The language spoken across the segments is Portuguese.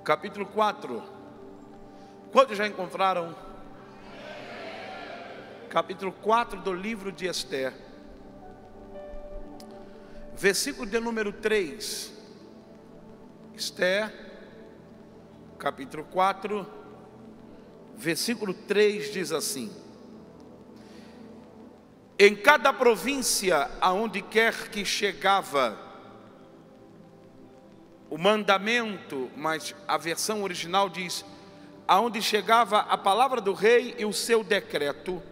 capítulo 4. Quantos já encontraram? Capítulo 4 do livro de Esther, versículo de número 3. Esther, capítulo 4, versículo 3 diz assim: em cada província aonde quer que chegava o mandamento, mas a versão original diz: aonde chegava a palavra do rei e o seu decreto,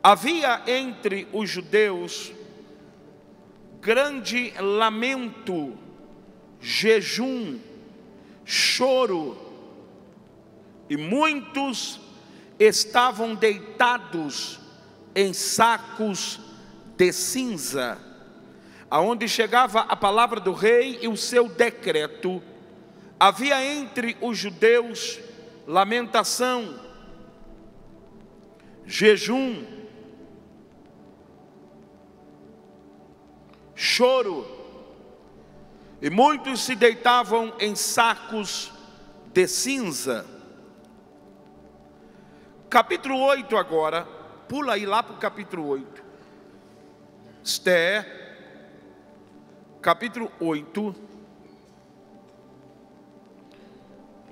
havia entre os judeus grande lamento, jejum, choro, e muitos estavam deitados em sacos de cinza. Aonde chegava a palavra do rei e o seu decreto, havia entre os judeus lamentação, jejum, choro, e muitos se deitavam em sacos de cinza. Capítulo 8 agora, pula aí lá para o capítulo 8. Esther, capítulo 8,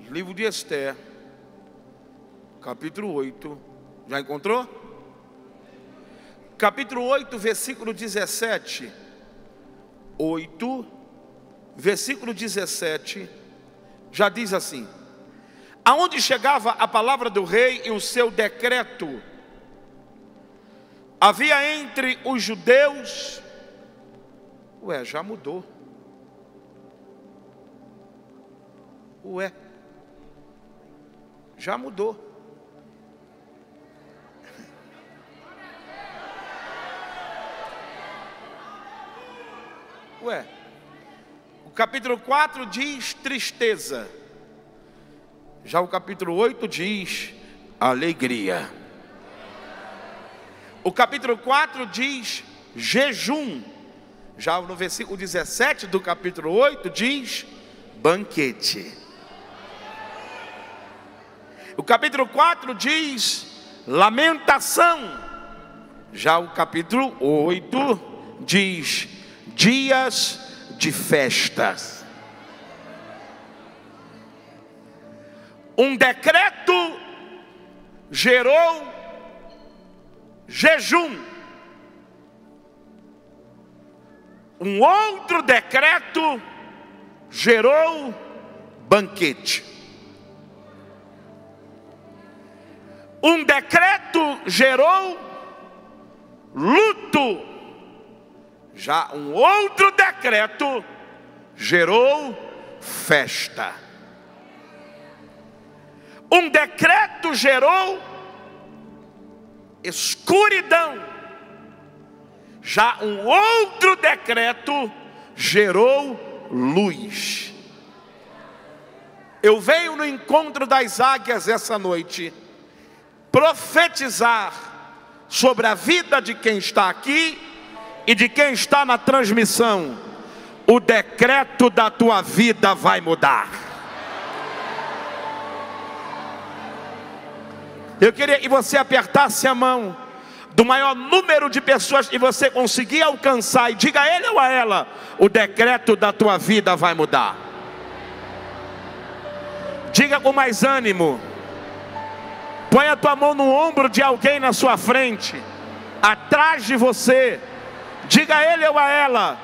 livro de Esther, capítulo 8, já encontrou? Capítulo 8, versículo 17, 8, versículo 17, já diz assim: aonde chegava a palavra do rei e o seu decreto, havia entre os judeus, já mudou, já mudou. O capítulo 4 diz tristeza, já o capítulo 8 diz alegria. O capítulo 4 diz jejum, já no versículo 17 do capítulo 8 diz banquete. O capítulo 4 diz lamentação, já o capítulo 8 diz dias de festas. Um decreto gerou jejum, um outro decreto gerou banquete. Um decreto gerou luto, já um outro decreto gerou festa. Um decreto gerou escuridão, já um outro decreto gerou luz. Eu venho no encontro das águias essa noite profetizar sobre a vida de quem está aqui e de quem está na transmissão. O decreto da tua vida vai mudar. Eu queria que você apertasse a mão do maior número de pessoas que você conseguir alcançar e diga a ele ou a ela: o decreto da tua vida vai mudar. Diga com mais ânimo. Põe a tua mão no ombro de alguém na sua frente, atrás de você. Diga a ele ou a ela: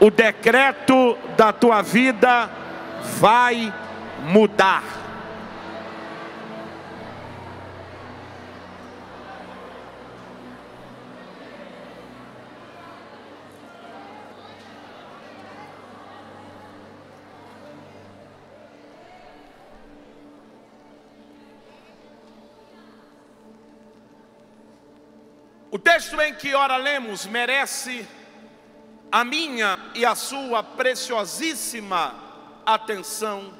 o decreto da tua vida vai mudar. O texto em que ora lemos merece a minha e a sua preciosíssima atenção,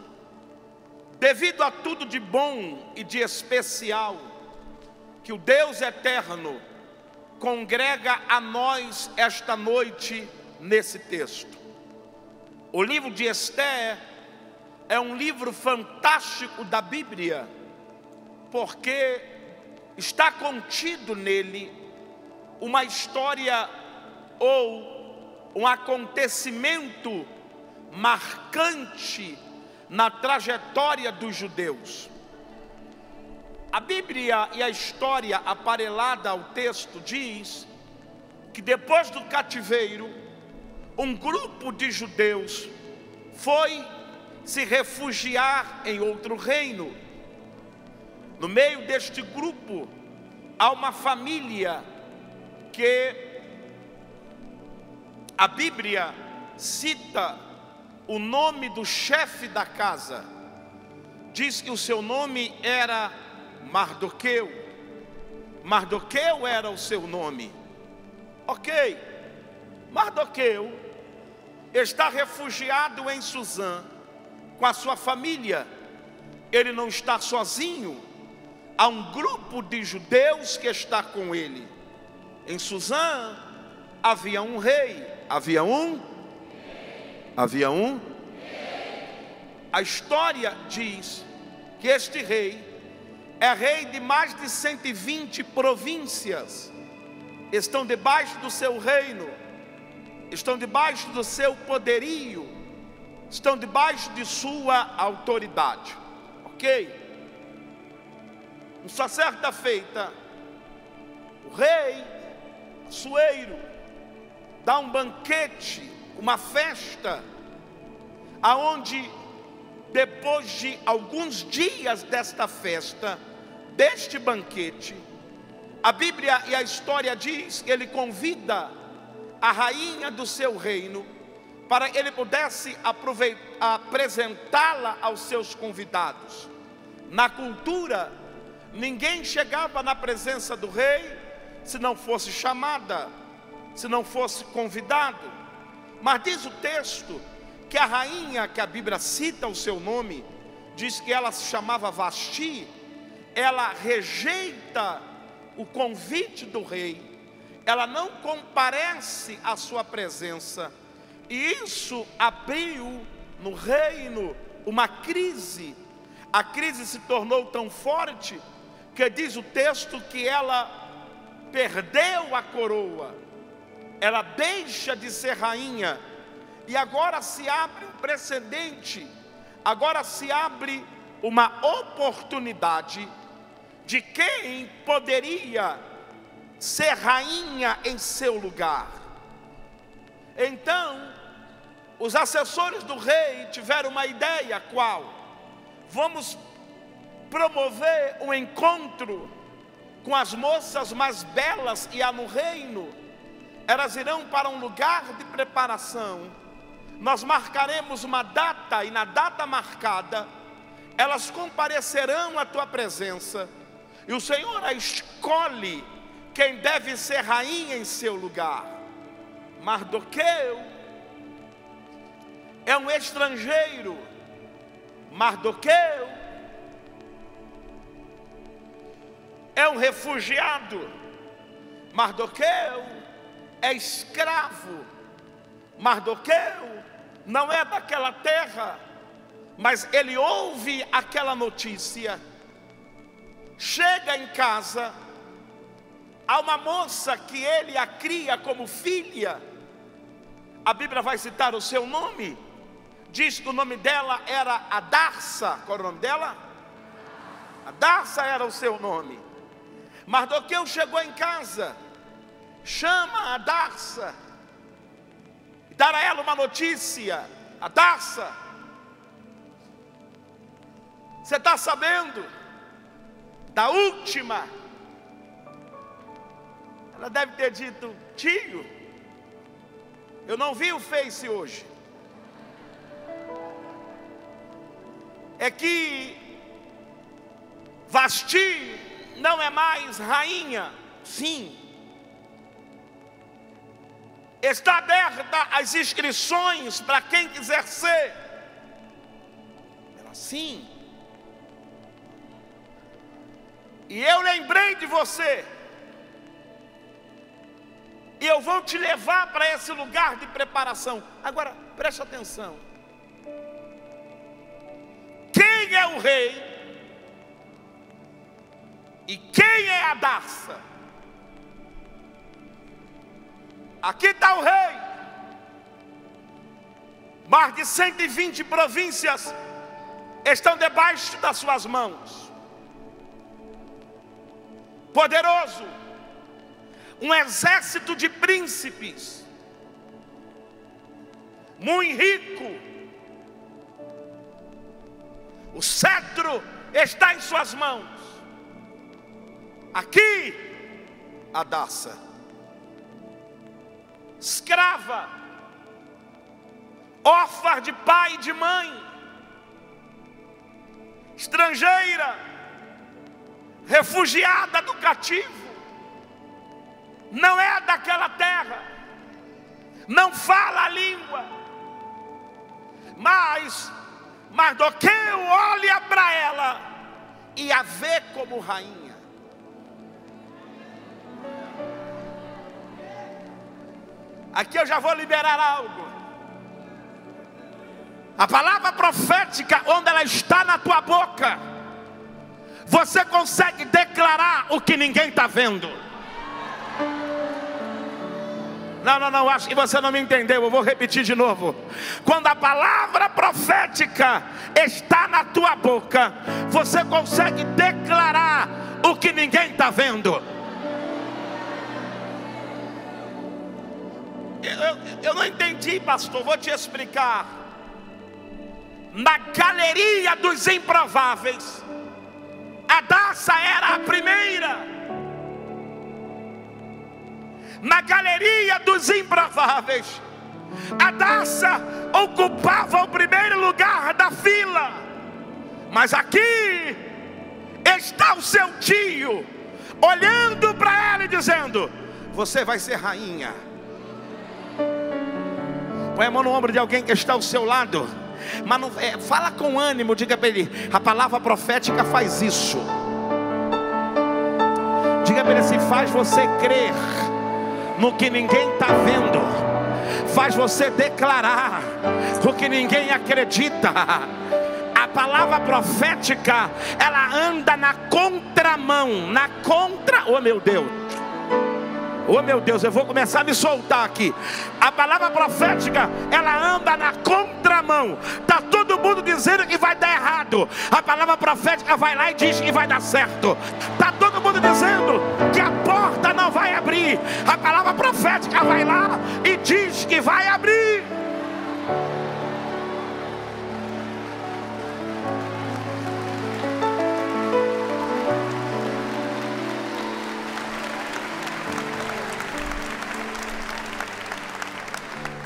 devido a tudo de bom e de especial que o Deus eterno congrega a nós esta noite nesse texto. O livro de Esther é um livro fantástico da Bíblia, porque está contido nele uma história ou um acontecimento marcante na trajetória dos judeus. A Bíblia e a história aparelada ao texto diz que depois do cativeiro, um grupo de judeus foi se refugiar em outro reino. No meio deste grupo, há uma família que a Bíblia cita o nome do chefe da casa. Diz que o seu nome era Mardoqueu. Mardoqueu era o seu nome. Ok, Mardoqueu está refugiado em Suzã com a sua família. Ele não está sozinho. Há um grupo de judeus que está com ele. Em Suzã havia um rei. Havia um. A história diz que este rei é rei de mais de 120 províncias. Estão debaixo do seu reino, estão debaixo do seu poderio, estão debaixo de sua autoridade. Ok? Uma certa feita, o rei Assuero dá um banquete, uma festa, aonde depois de alguns dias desta festa, deste banquete, a Bíblia e a história diz que ele convida a rainha do seu reino para que ele pudesse apresentá-la aos seus convidados. Na cultura, ninguém chegava na presença do rei se não fosse chamada, se não fosse convidado. Mas diz o texto que a rainha, que a Bíblia cita o seu nome, diz que ela se chamava Vasti. Ela rejeita o convite do rei, ela não comparece à sua presença, e isso abriu no reino uma crise. A crise se tornou tão forte que diz o texto que ela perdeu a coroa, ela deixa de ser rainha, e agora se abre um precedente, agora se abre uma oportunidade de quem poderia ser rainha em seu lugar. Então, os assessores do rei tiveram uma ideia. Qual? Vamos promover um encontro com as moças mais belas que há no reino. Elas irão para um lugar de preparação. Nós marcaremos uma data, e na data marcada, elas comparecerão à tua presença. E o Senhor escolhe quem deve ser rainha em seu lugar. Mardoqueu é um estrangeiro. Mardoqueu é um refugiado. Mardoqueu é escravo. Mardoqueu não é daquela terra, mas ele ouve aquela notícia. Chega em casa, há uma moça que ele a cria como filha. A Bíblia vai citar o seu nome. Diz que o nome dela era Adarça. Qual era o nome dela? Adarça era o seu nome. Mardoqueu chegou em casa, chama a Adarça, dar a ela uma notícia. Adarça, você está sabendo da última? Ela deve ter dito: tio, eu não vi o Face hoje. É que Vasti não é mais rainha. Sim. Está aberta as inscrições para quem quiser ser. Ela: sim. E eu lembrei de você, e eu vou te levar para esse lugar de preparação. Agora, preste atenção. quem é o rei e quem é Hadassah. Aqui está o rei. Mais de 120 províncias estão debaixo das suas mãos. Poderoso, um exército de príncipes, muito rico. O cetro está em suas mãos. Aqui, Hadassah, escrava, órfã de pai e de mãe, estrangeira, refugiada do cativo, não é daquela terra, não fala a língua, mas Mardoqueu olha para ela e a vê como rainha. Aqui eu já vou liberar algo. A palavra profética, onde ela está na tua boca, você consegue declarar o que ninguém está vendo. Não, acho que você não me entendeu, eu vou repetir de novo. Quando a palavra profética está na tua boca, você consegue declarar o que ninguém está vendo. Eu não entendi, pastor, vou te explicar. Na galeria dos improváveis, Hadassah era a primeira. Na galeria dos improváveis, Hadassah ocupava o primeiro lugar da fila. Mas aqui está o seu tio, olhando para ela e dizendo: você vai ser rainha. Põe a mão no ombro de alguém que está ao seu lado, mas não, fala com ânimo, diga para ele: a palavra profética faz isso. Diga para ele assim: faz você crer no que ninguém está vendo, faz você declarar o que ninguém acredita. A palavra profética, ela anda na contramão, oh meu Deus, oh meu Deus, eu vou começar a me soltar aqui. A palavra profética, ela anda na contramão. Está todo mundo dizendo que vai dar errado, a palavra profética vai lá e diz que vai dar certo. Está todo mundo dizendo que a porta não vai abrir, a palavra profética vai lá e diz que vai abrir.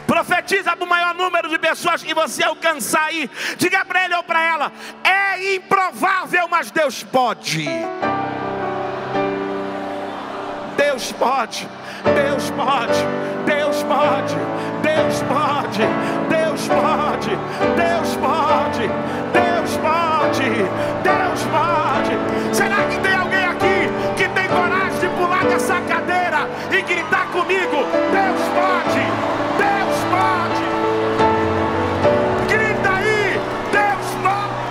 Profetiza para o maior número de pessoas que você alcançar aí. Diga para ele ou para ela: é improvável, mas Deus pode. Deus pode, Deus pode, Deus pode, Deus pode, Deus pode, Deus pode, Deus pode, Deus pode. Será que tem alguém aqui que tem coragem de pular dessa cadeira e gritar comigo: Deus pode, Deus pode? Grita aí: Deus pode.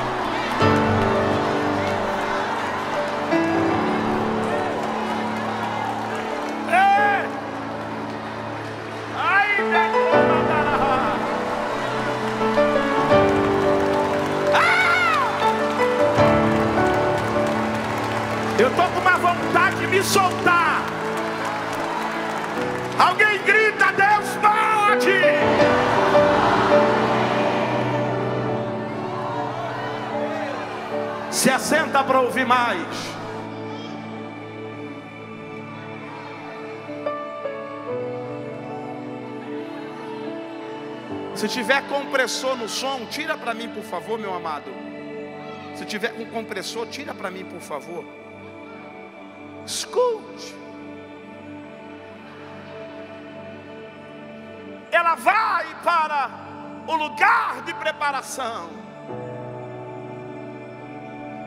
Ei! Ai, eu estou com uma vontade de me soltar. Alguém grita: Deus pode! Se assenta para ouvir mais. Se tiver compressor no som, tira para mim, por favor, meu amado. Se tiver com compressor, tira para mim, por favor. Escute. Ela vai para o lugar de preparação.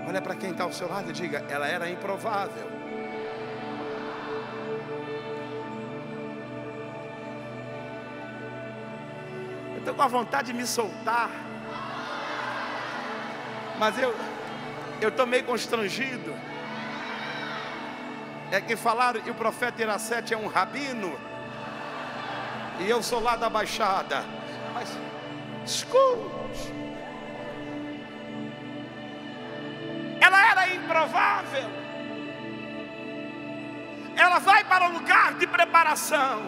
Olha para quem está ao seu lado e diga: ela era improvável. Eu estou com a vontade de me soltar. Mas eu estou meio constrangido. É que falaram que o profeta Iracete é um rabino, e eu sou lá da Baixada. Mas escute, ela era improvável. Ela vai para o lugar de preparação.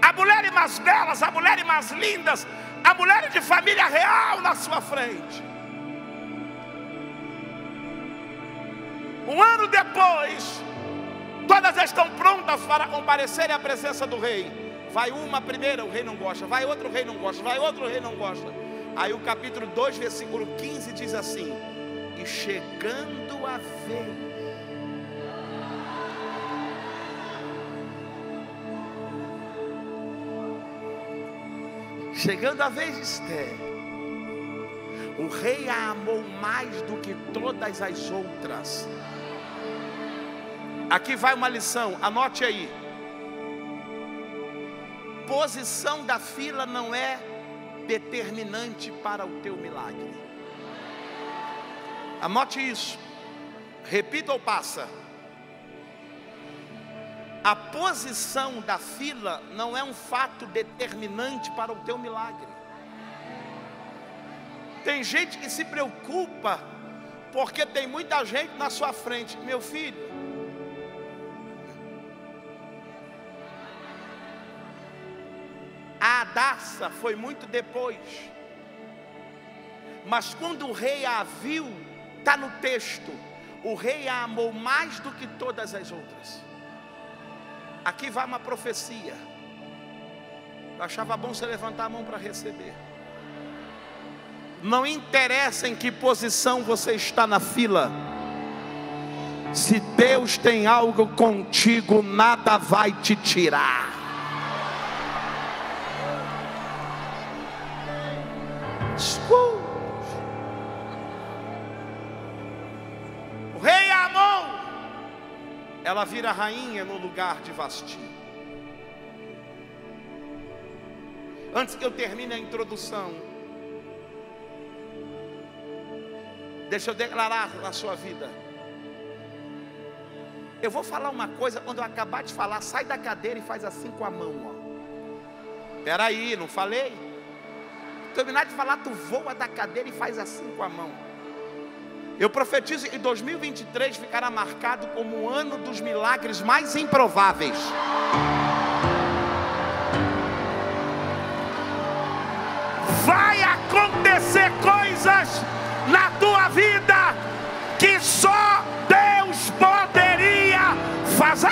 A mulher mais belas, a mulher mais lindas, a mulher de família real na sua frente. Um ano depois, todas estão prontas para comparecerem à presença do rei. Vai uma primeira, o rei não gosta. Vai outra, o rei não gosta. Vai outro, o rei não gosta. Aí o capítulo 2, versículo 15 diz assim: e chegando a vez, chegando a vez de Esther, o rei a amou mais do que todas as outras. Aqui vai uma lição, anote aí. Posição da fila não é determinante para o teu milagre. Anote isso. Repita ou passa. A posição da fila não é um fato determinante para o teu milagre. Tem gente que se preocupa porque tem muita gente na sua frente. Meu filho, a Hadassah foi muito depois. Mas quando o rei a viu, está no texto, o rei a amou mais do que todas as outras. Aqui vai uma profecia. Eu achava bom você levantar a mão para receber. Não interessa em que posição você está na fila. Se Deus tem algo contigo, nada vai te tirar. O rei amou. Ela vira rainha no lugar de Vasti. Antes que eu termine a introdução, deixa eu declarar na sua vida. Eu vou falar uma coisa, quando eu acabar de falar, sai da cadeira e faz assim com a mão, ó. Espera aí, não falei? Terminar de falar, tu voa da cadeira e faz assim com a mão. Eu profetizo que 2023 ficará marcado como o ano dos milagres mais improváveis. Vai acontecer coisas na tua vida que só Deus poderia fazer.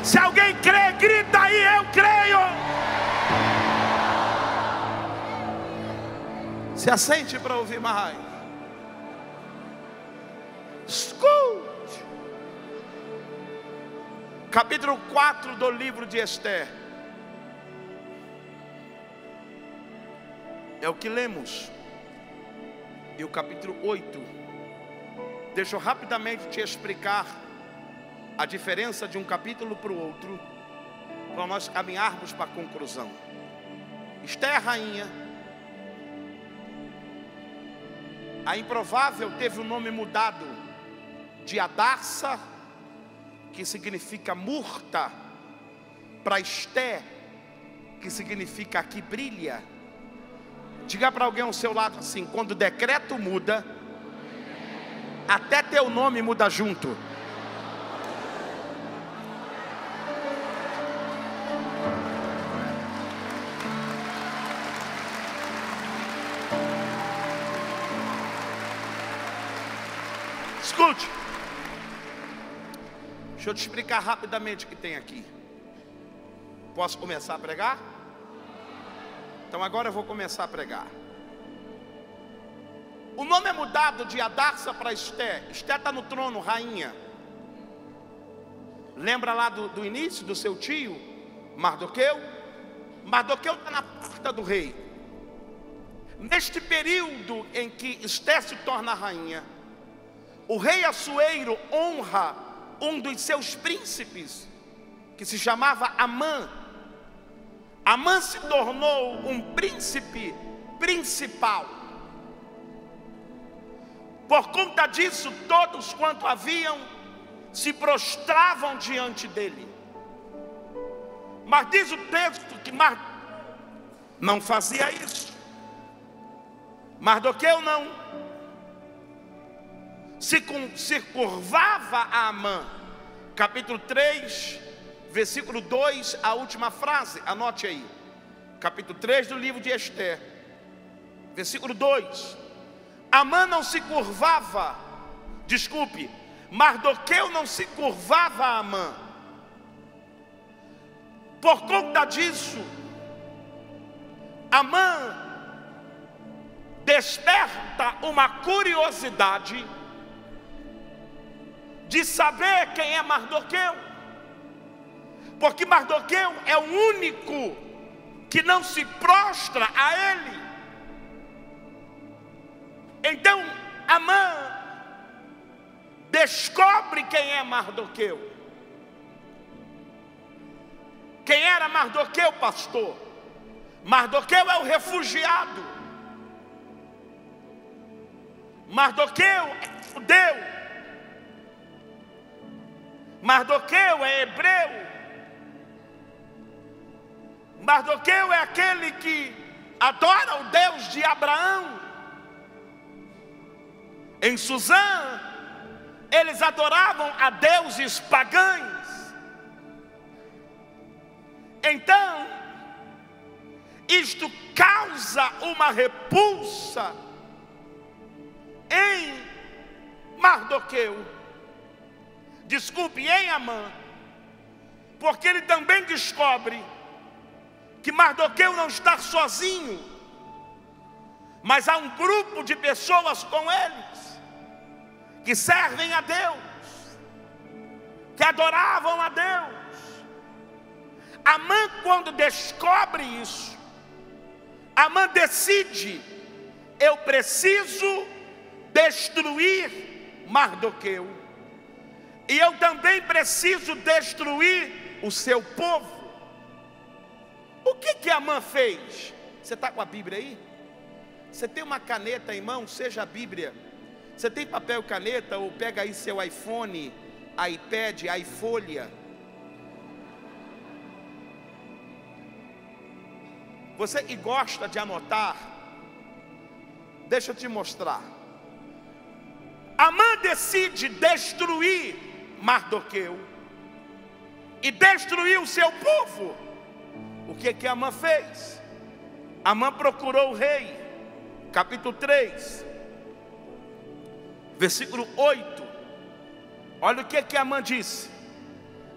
Se alguém crê, grita aí, eu creio. Se assente para ouvir mais. Escute. Capítulo 4 do livro de Esther. É o que lemos. E o capítulo 8. Deixa eu rapidamente te explicar a diferença de um capítulo para o outro, para nós caminharmos para a conclusão. Esther, rainha, a improvável teve o nome mudado de Hadassah, que significa murta, para Esther, que significa que brilha. Diga para alguém ao seu lado assim: quando o decreto muda, até teu nome muda junto. Escute. Deixa eu te explicar rapidamente o que tem aqui. Posso começar a pregar? Então agora eu vou começar a pregar. O nome é mudado de Hadassah para Esther. Esther está no trono, rainha. Lembra lá do início do seu tio, Mardoqueu? Mardoqueu está na porta do rei. Neste período em que Esther se torna rainha, o rei Assuero honra um dos seus príncipes, que se chamava Amã, Amã se tornou um príncipe principal. Por conta disso, todos quanto haviam se prostravam diante dele. Mas diz o texto que não fazia isso. Mardoqueu não se curvava a Amã. Capítulo 3, versículo 2, a última frase, anote aí. Capítulo 3 do livro de Esther, versículo 2. Amã não se curvava, Mardoqueu não se curvava a Amã. Por conta disso, Amã desperta uma curiosidade de saber quem é Mardoqueu, porque Mardoqueu é o único que não se prostra a ele. Então Amã descobre quem é Mardoqueu. Quem era Mardoqueu, pastor? Mardoqueu é o refugiado. Mardoqueu é judeu. Mardoqueu é hebreu. Mardoqueu é aquele que adora o Deus de Abraão. Em Suzã, eles adoravam a deuses pagãos. Então, isto causa uma repulsa em Mardoqueu, em Amã, porque ele também descobre que Mardoqueu não está sozinho, mas há um grupo de pessoas com eles, que servem a Deus, que adoravam a Deus. Amã, quando descobre isso, Amã decide: eu preciso destruir Mardoqueu, e eu também preciso destruir o seu povo. O que Amã fez? Você está com a Bíblia aí? Você tem uma caneta em mão? Seja a Bíblia. Você tem papel e caneta? Ou pega aí seu iPhone, iPad, iFolha. Você que gosta de anotar, deixa eu te mostrar. Amã decide destruir Mardoqueu e destruir o seu povo. O que Amã fez? Amã procurou o rei. Capítulo 3, versículo 8. Olha o que Amã disse.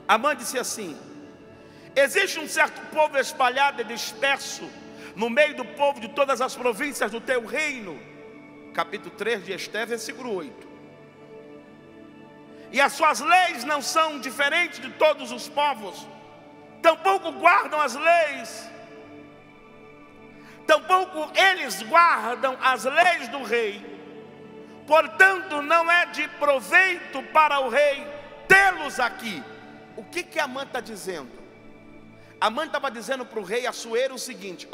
Amã disse assim: existe um certo povo espalhado e disperso no meio do povo de todas as províncias do teu reino. Capítulo 3 de Esther, versículo 8. E as suas leis não são diferentes de todos os povos, tampouco guardam as leis, tampouco eles guardam as leis do rei. Portanto, não é de proveito para o rei tê-los aqui. O que Amã está dizendo? Amã estava dizendo para o rei Assuero o seguinte: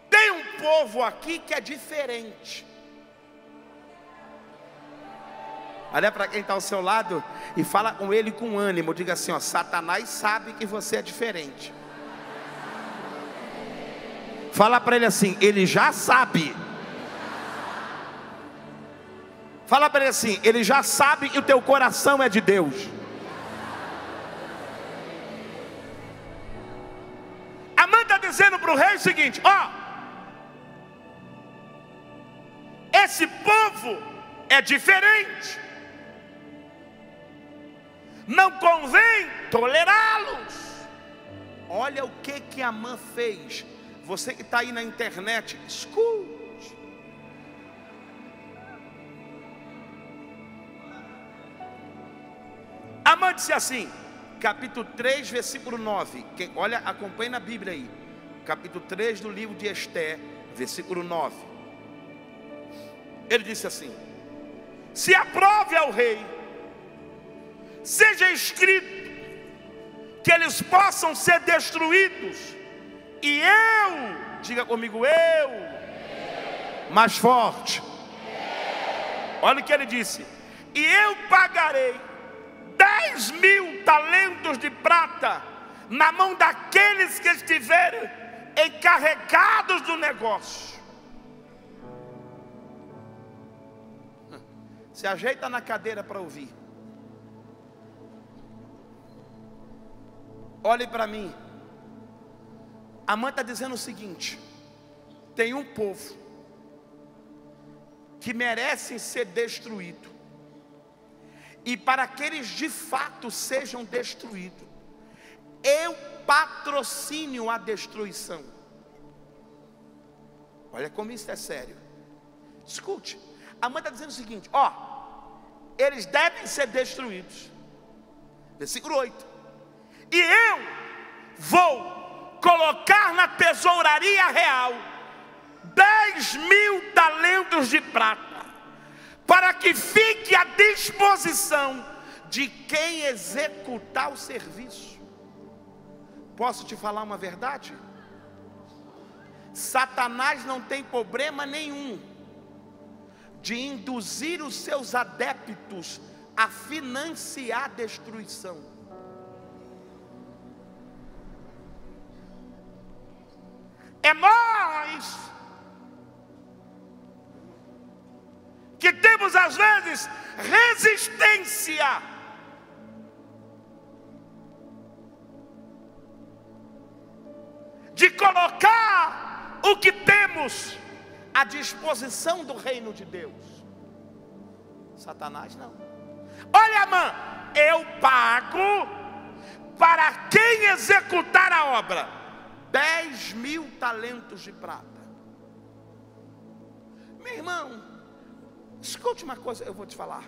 tem um povo aqui que é diferente. Olha para quem está ao seu lado e fala com ele com ânimo. Diga assim: Satanás sabe que você é diferente. Fala para ele assim: ele já sabe. Fala para ele assim: ele já sabe que o teu coração é de Deus. Amã está dizendo para o rei o seguinte: esse povo é diferente, não convém tolerá-los. Olha o que Amã fez. Você que está aí na internet, escute. Amã disse assim, capítulo 3, versículo 9. Olha, acompanhe na Bíblia aí. Capítulo 3 do livro de Esther, versículo 9. Ele disse assim: se aprove ao rei, seja escrito que eles possam ser destruídos E eu, diga comigo, eu, mais forte. Olha o que ele disse: e eu pagarei 10.000 talentos de prata na mão daqueles que estiverem encarregados do negócio. Se ajeita na cadeira para ouvir. Olhe para mim. A mãe está dizendo o seguinte: tem um povo que merece ser destruído, e para que eles de fato sejam destruídos, eu patrocínio a destruição. Olha como isso é sério. Escute, a mãe está dizendo o seguinte: ó, eles devem ser destruídos. Versículo 8: e eu vou colocar na tesouraria real 10.000 talentos de prata, para que fique à disposição de quem executar o serviço. Posso te falar uma verdade? Satanás não tem problema nenhum de induzir os seus adeptos a financiar a destruição. É nós que temos às vezes resistência de colocar o que temos à disposição do reino de Deus. Satanás não. Olha, irmã, eu pago para quem executar a obra 10.000 talentos de prata. Meu irmão, escute uma coisa, eu vou te falar.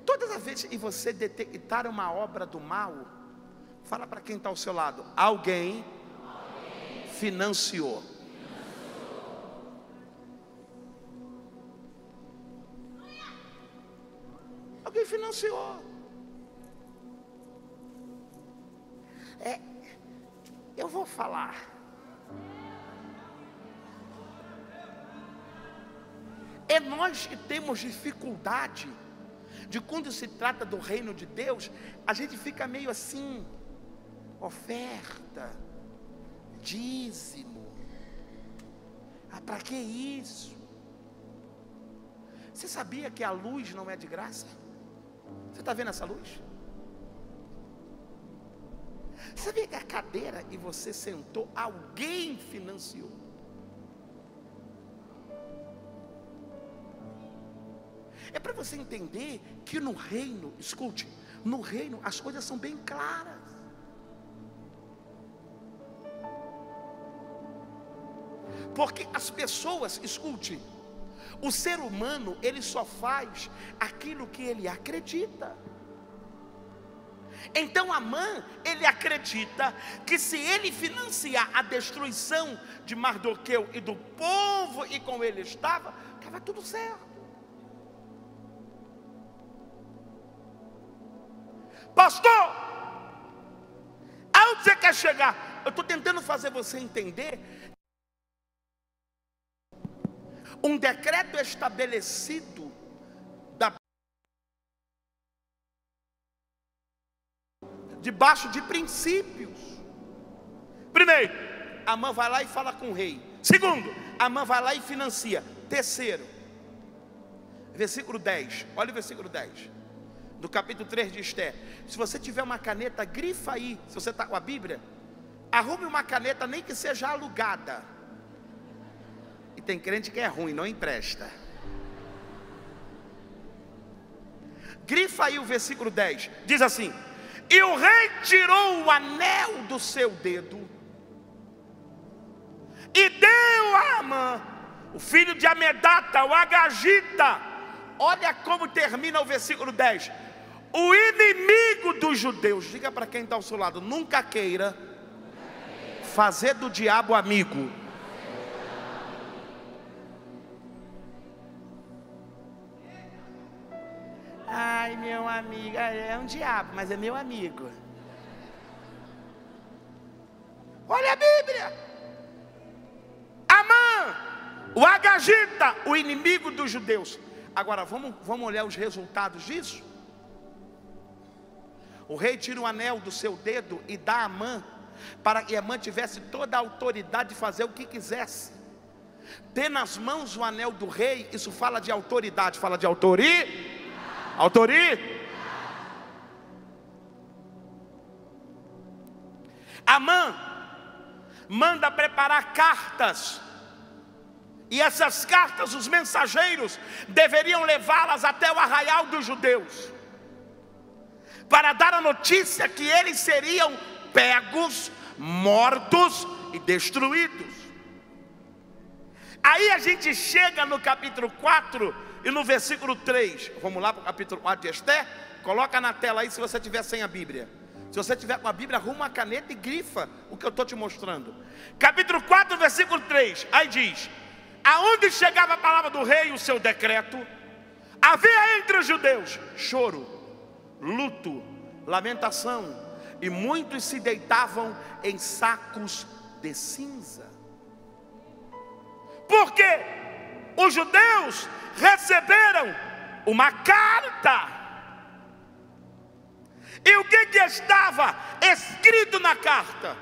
Todas as vezes que você detectar uma obra do mal, fala para quem está ao seu lado: alguém financiou. Alguém financiou. Eu vou falar. É nós que temos dificuldade de, quando se trata do reino de Deus, a gente fica meio assim: oferta, dízimo. Para que isso? Você sabia que a luz não é de graça? Você está vendo essa luz? Você sabia que a cadeira e você sentou, alguém financiou? É para você entender que no reino, escute, no reino as coisas são bem claras. Porque as pessoas, escute, o ser humano, ele só faz aquilo que ele acredita. Então Amã, ele acredita que se ele financiar a destruição de Mardoqueu e do povo e com ele estava tudo certo. Pastor, aonde você quer chegar? Eu estou tentando fazer você entender. Um decreto estabelecido debaixo de princípios. Primeiro, Amã vai lá e fala com o rei. Segundo, Amã vai lá e financia. Terceiro, versículo 10. Olha o versículo 10 do capítulo 3 de Esther. Se você tiver uma caneta, grifa aí. Se você está com a Bíblia, arrume uma caneta, nem que seja alugada. E tem crente que é ruim, não empresta. Grifa aí o versículo 10. Diz assim: e o rei tirou o anel do seu dedo e deu a Amã, o filho de Amedata, o Agagita. Olha como termina o versículo 10. O inimigo dos judeus. Diga para quem está ao seu lado: nunca queira fazer do diabo amigo. Ai, meu amigo, é um diabo, mas é meu amigo. Olha a Bíblia. o Agagita, o inimigo dos judeus. Agora vamos olhar os resultados disso. O rei tira o anel do seu dedo e dá a Amã, para que Amã tivesse toda a autoridade de fazer o que quisesse. Ter nas mãos o anel do rei, isso fala de autoridade, fala de autoridade. Amã manda preparar cartas, e essas cartas os mensageiros deveriam levá-las até o arraial dos judeus, para dar a notícia que eles seriam pegos, mortos e destruídos. Aí a gente chega no capítulo 4 e no versículo 3. Vamos lá para o capítulo 4 de Esther. Coloca na tela aí se você tiver sem a Bíblia. Se você tiver com a Bíblia, arruma uma caneta e grifa o que eu estou te mostrando. Capítulo 4, versículo 3. Aí diz: aonde chegava a palavra do rei e o seu decreto, havia entre os judeus choro, luto, lamentação, e muitos se deitavam em sacos de cinza. Porque os judeus receberam uma carta. E o que estava escrito na carta?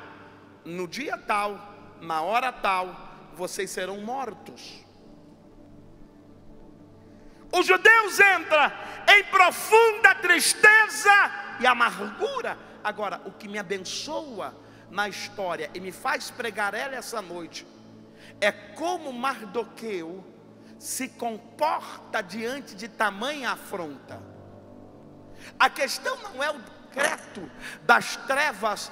No dia tal, na hora tal, vocês serão mortos. Os judeus entram em profunda tristeza e amargura. Agora, o que me abençoa na história e me faz pregar ela essa noite é como Mardoqueu se comporta diante de tamanha afronta. A questão não é o decreto das trevas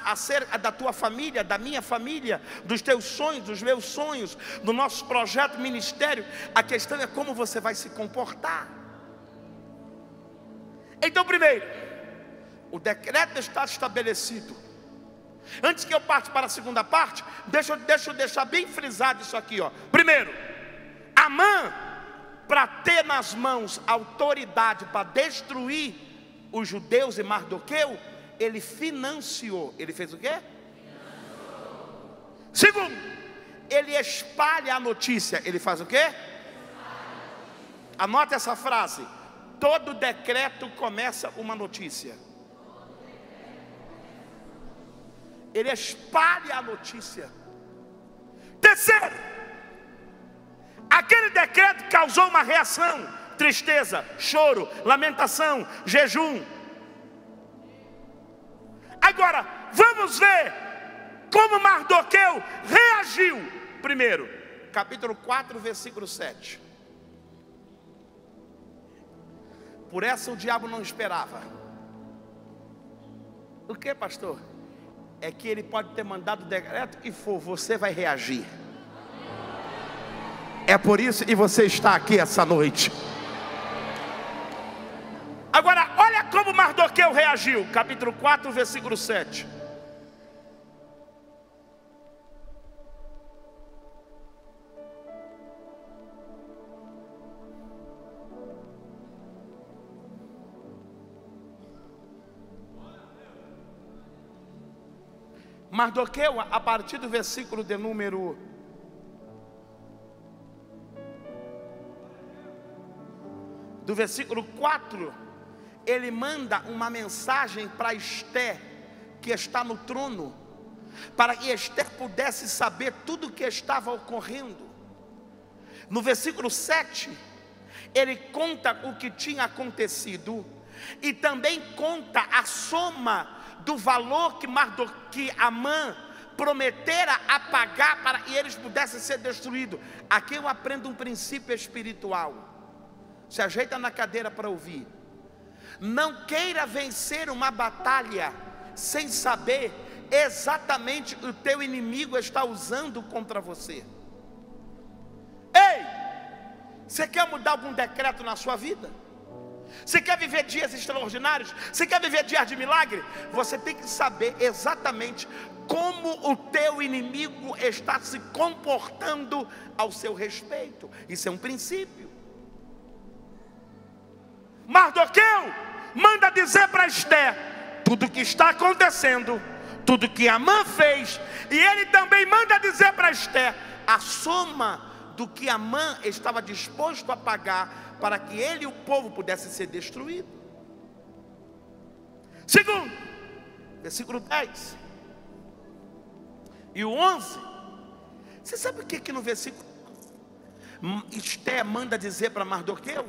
acerca da tua família, da minha família, dos teus sonhos, dos meus sonhos, do nosso projeto ministério. A questão é como você vai se comportar. Então, primeiro, o decreto está estabelecido. Antes que eu parte para a segunda parte, deixa eu deixar bem frisado isso aqui, ó. Primeiro, Amã, para ter nas mãos autoridade para destruir os judeus e Mardoqueu, ele financiou. Ele fez o quê? Segundo, ele espalha a notícia. Ele faz o quê? Anota essa frase: todo decreto começa uma notícia. Ele espalha a notícia. Terceiro, aquele decreto causou uma reação: tristeza, choro, lamentação, jejum. Agora, vamos ver como Mardoqueu reagiu. Primeiro, capítulo 4, versículo 7. Por essa o diabo não esperava. O que, pastor? É que ele pode ter mandado o decreto e você vai reagir. É por isso que você está aqui essa noite. Agora, olha como Mardoqueu reagiu. Capítulo 4, versículo 7. Mardoqueu, a partir do versículo de número 4, ele manda uma mensagem para Esther, que está no trono, para que Esther pudesse saber tudo o que estava ocorrendo. No versículo 7, ele conta o que tinha acontecido, e também conta a soma do valor que Amã prometera a pagar para que eles pudessem ser destruídos. Aqui eu aprendo um princípio espiritual. Se ajeita na cadeira para ouvir. Não queira vencer uma batalha sem saber exatamente o que o teu inimigo está usando contra você. Ei, você quer mudar algum decreto na sua vida? Você quer viver dias extraordinários? Você quer viver dias de milagre? Você tem que saber exatamente como o teu inimigo está se comportando ao seu respeito. Isso é um princípio. Mardoqueu manda dizer para Esther tudo o que está acontecendo, tudo que Amã fez, e ele também manda dizer para Esther a soma do que Amã estava disposto a pagar para que ele e o povo pudessem ser destruídos. Segundo, versículo 10 e o 11. Você sabe o que no versículo Esté manda dizer para Mardoqueu?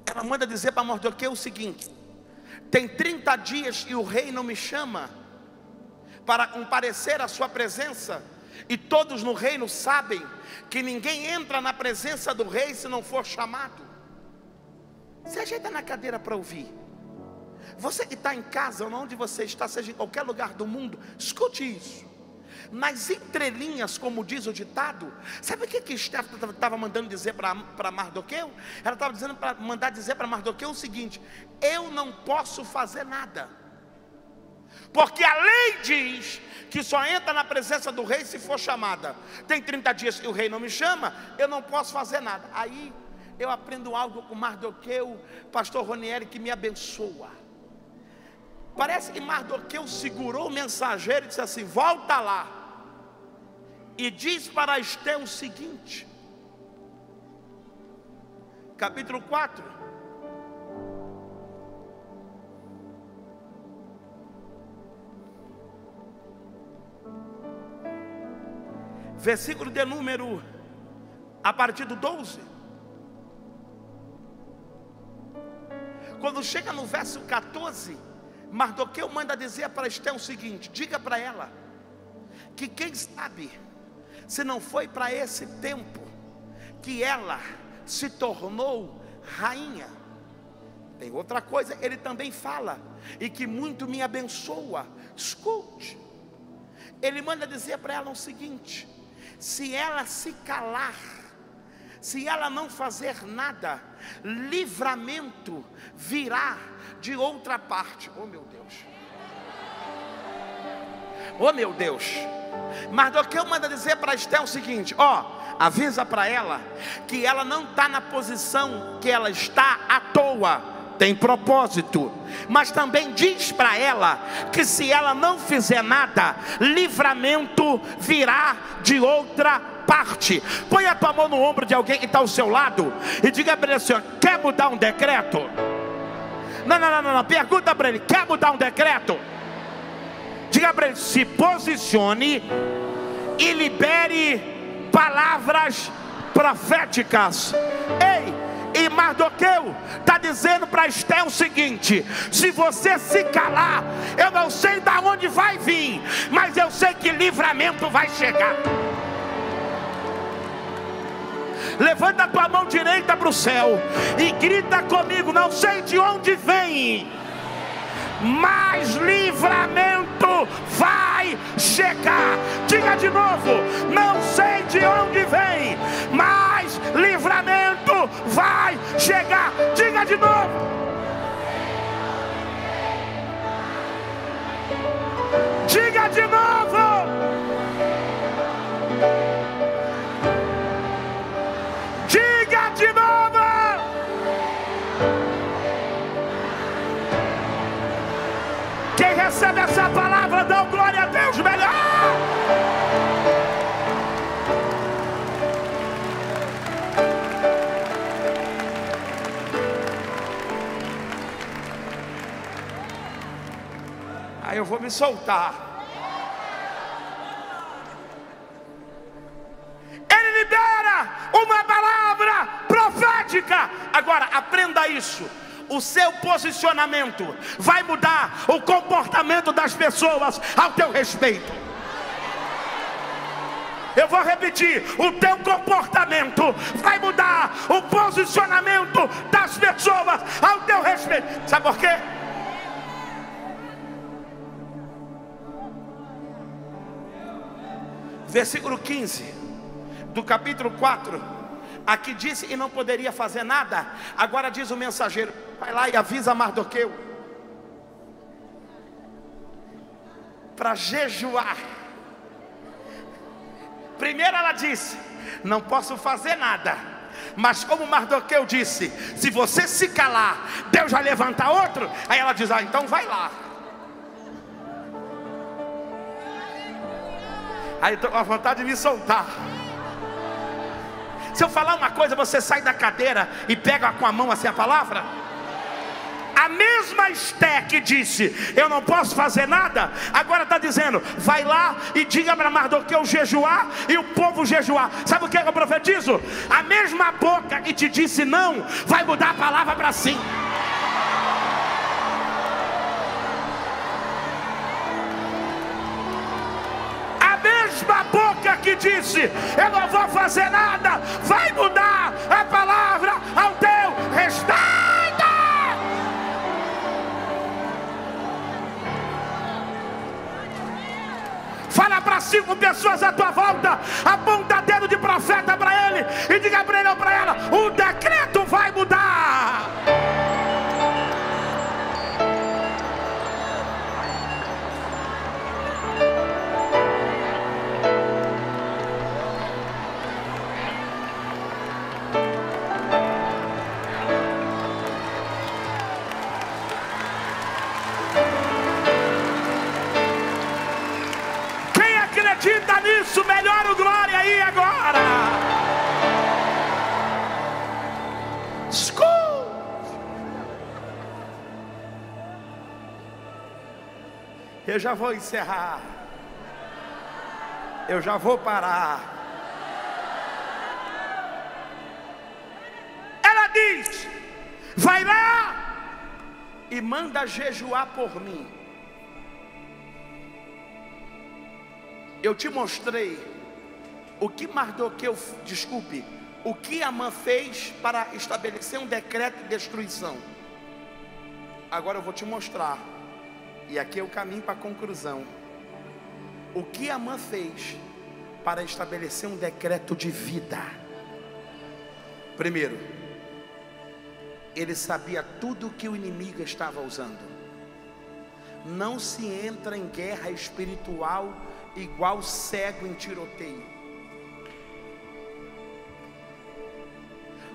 Ela manda dizer para Mardoqueu o seguinte: tem 30 dias e o rei não me chama para comparecer à sua presença, e todos no reino sabem que ninguém entra na presença do rei se não for chamado. Se ajeita na cadeira para ouvir. Você que está em casa, ou onde você está, seja em qualquer lugar do mundo, escute isso. Nas entrelinhas, como diz o ditado, sabe o que Esther estava mandando dizer para Mardoqueu? Ela estava dizendo para mandar dizer para Mardoqueu o seguinte: eu não posso fazer nada, porque a lei diz que só entra na presença do rei se for chamada. Tem 30 dias que o rei não me chama, eu não posso fazer nada. Aí eu aprendo algo com Mardoqueu, pastor Ronieri, que me abençoa. Parece que Mardoqueu segurou o mensageiro e disse assim: volta lá e diz para Esther o seguinte, capítulo 4, versículo de número, a partir do 12. Quando chega no verso 14, Mardoqueu manda dizer para Esther o seguinte: diga para ela que quem sabe se não foi para esse tempo que ela se tornou rainha. Tem outra coisa, ele também fala, e que muito me abençoa. Escute, ele manda dizer para ela o seguinte: se ela se calar, se ela não fazer nada, livramento virá de outra parte. Oh meu Deus, oh meu Deus. Mardoqueu manda dizer para Esther o seguinte: avisa para ela que ela não está na posição que ela está à toa, tem propósito. Mas também diz para ela que se ela não fizer nada, livramento virá de outra parte. Põe a tua mão no ombro de alguém que está ao seu lado e diga para ele assim: quer mudar um decreto? Não, pergunta para ele: quer mudar um decreto? Diga para ele: se posicione e libere palavras proféticas. Ei, e Mardoqueu está dizendo para Esther o seguinte: se você se calar, eu não sei de onde vai vir, mas eu sei que livramento vai chegar. Levanta a tua mão direita para o céu e grita comigo: não sei de onde vem, mas livramento vai chegar. Diga de novo: não sei de onde vem, mas livramento vai chegar. Diga de novo. Diga de novo. Diga de novo. Quem recebe essa palavra, dá glória a Deus melhor. Aí eu vou me soltar. Ele libera uma palavra profética. Agora aprenda isso: o seu posicionamento vai mudar o comportamento das pessoas ao teu respeito. Eu vou repetir: o teu comportamento vai mudar o posicionamento das pessoas ao teu respeito. Sabe por quê? Versículo 15 do capítulo 4. Aqui disse e não poderia fazer nada. Agora diz o mensageiro: vai lá e avisa Mardoqueu para jejuar. Primeiro ela disse: não posso fazer nada. Mas como Mardoqueu disse: se você se calar, Deus vai levantar outro. Aí ela diz: então vai lá. Aí estou com a vontade de me soltar. Se eu falar uma coisa, você sai da cadeira e pega com a mão assim a palavra? A mesma Esté que disse, eu não posso fazer nada, agora está dizendo, vai lá e diga para Mardoqueu jejuar e o povo jejuar. Sabe o que eu profetizo? A mesma boca que te disse não, vai mudar a palavra para sim. A mesma boca que disse, eu não vou fazer nada, vai mudar a palavra ao teu respeito. Fala para 5 pessoas à tua volta, aponta dedo de profeta para ele e diga para ele ou para ela: o decreto vai mudar. Acredita nisso, melhora o glória aí agora. Escute. Eu já vou encerrar. Eu já vou parar. Ela diz: vai lá e manda jejuar por mim. Eu te mostrei o que Mardoqueu, o que Amã fez para estabelecer um decreto de destruição. Agora eu vou te mostrar, e aqui é o caminho para a conclusão, o que Amã fez para estabelecer um decreto de vida. Primeiro, ele sabia tudo que o inimigo estava usando. Não se entra em guerra espiritual igual cego em tiroteio,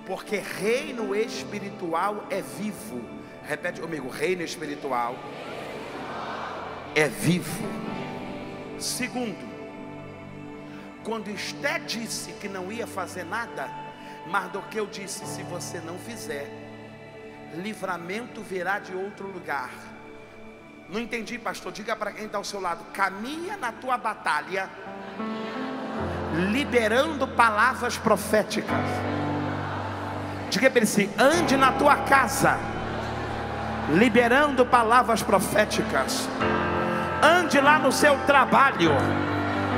porque reino espiritual é vivo. Repete comigo: reino espiritual é vivo. Segundo, quando Esté disse que não ia fazer nada, Mardoqueu disse: se você não fizer, livramento virá de outro lugar. Não entendi, pastor. Diga para quem está ao seu lado: caminha na tua batalha liberando palavras proféticas. Diga para ele assim: ande na tua casa liberando palavras proféticas. Ande lá no seu trabalho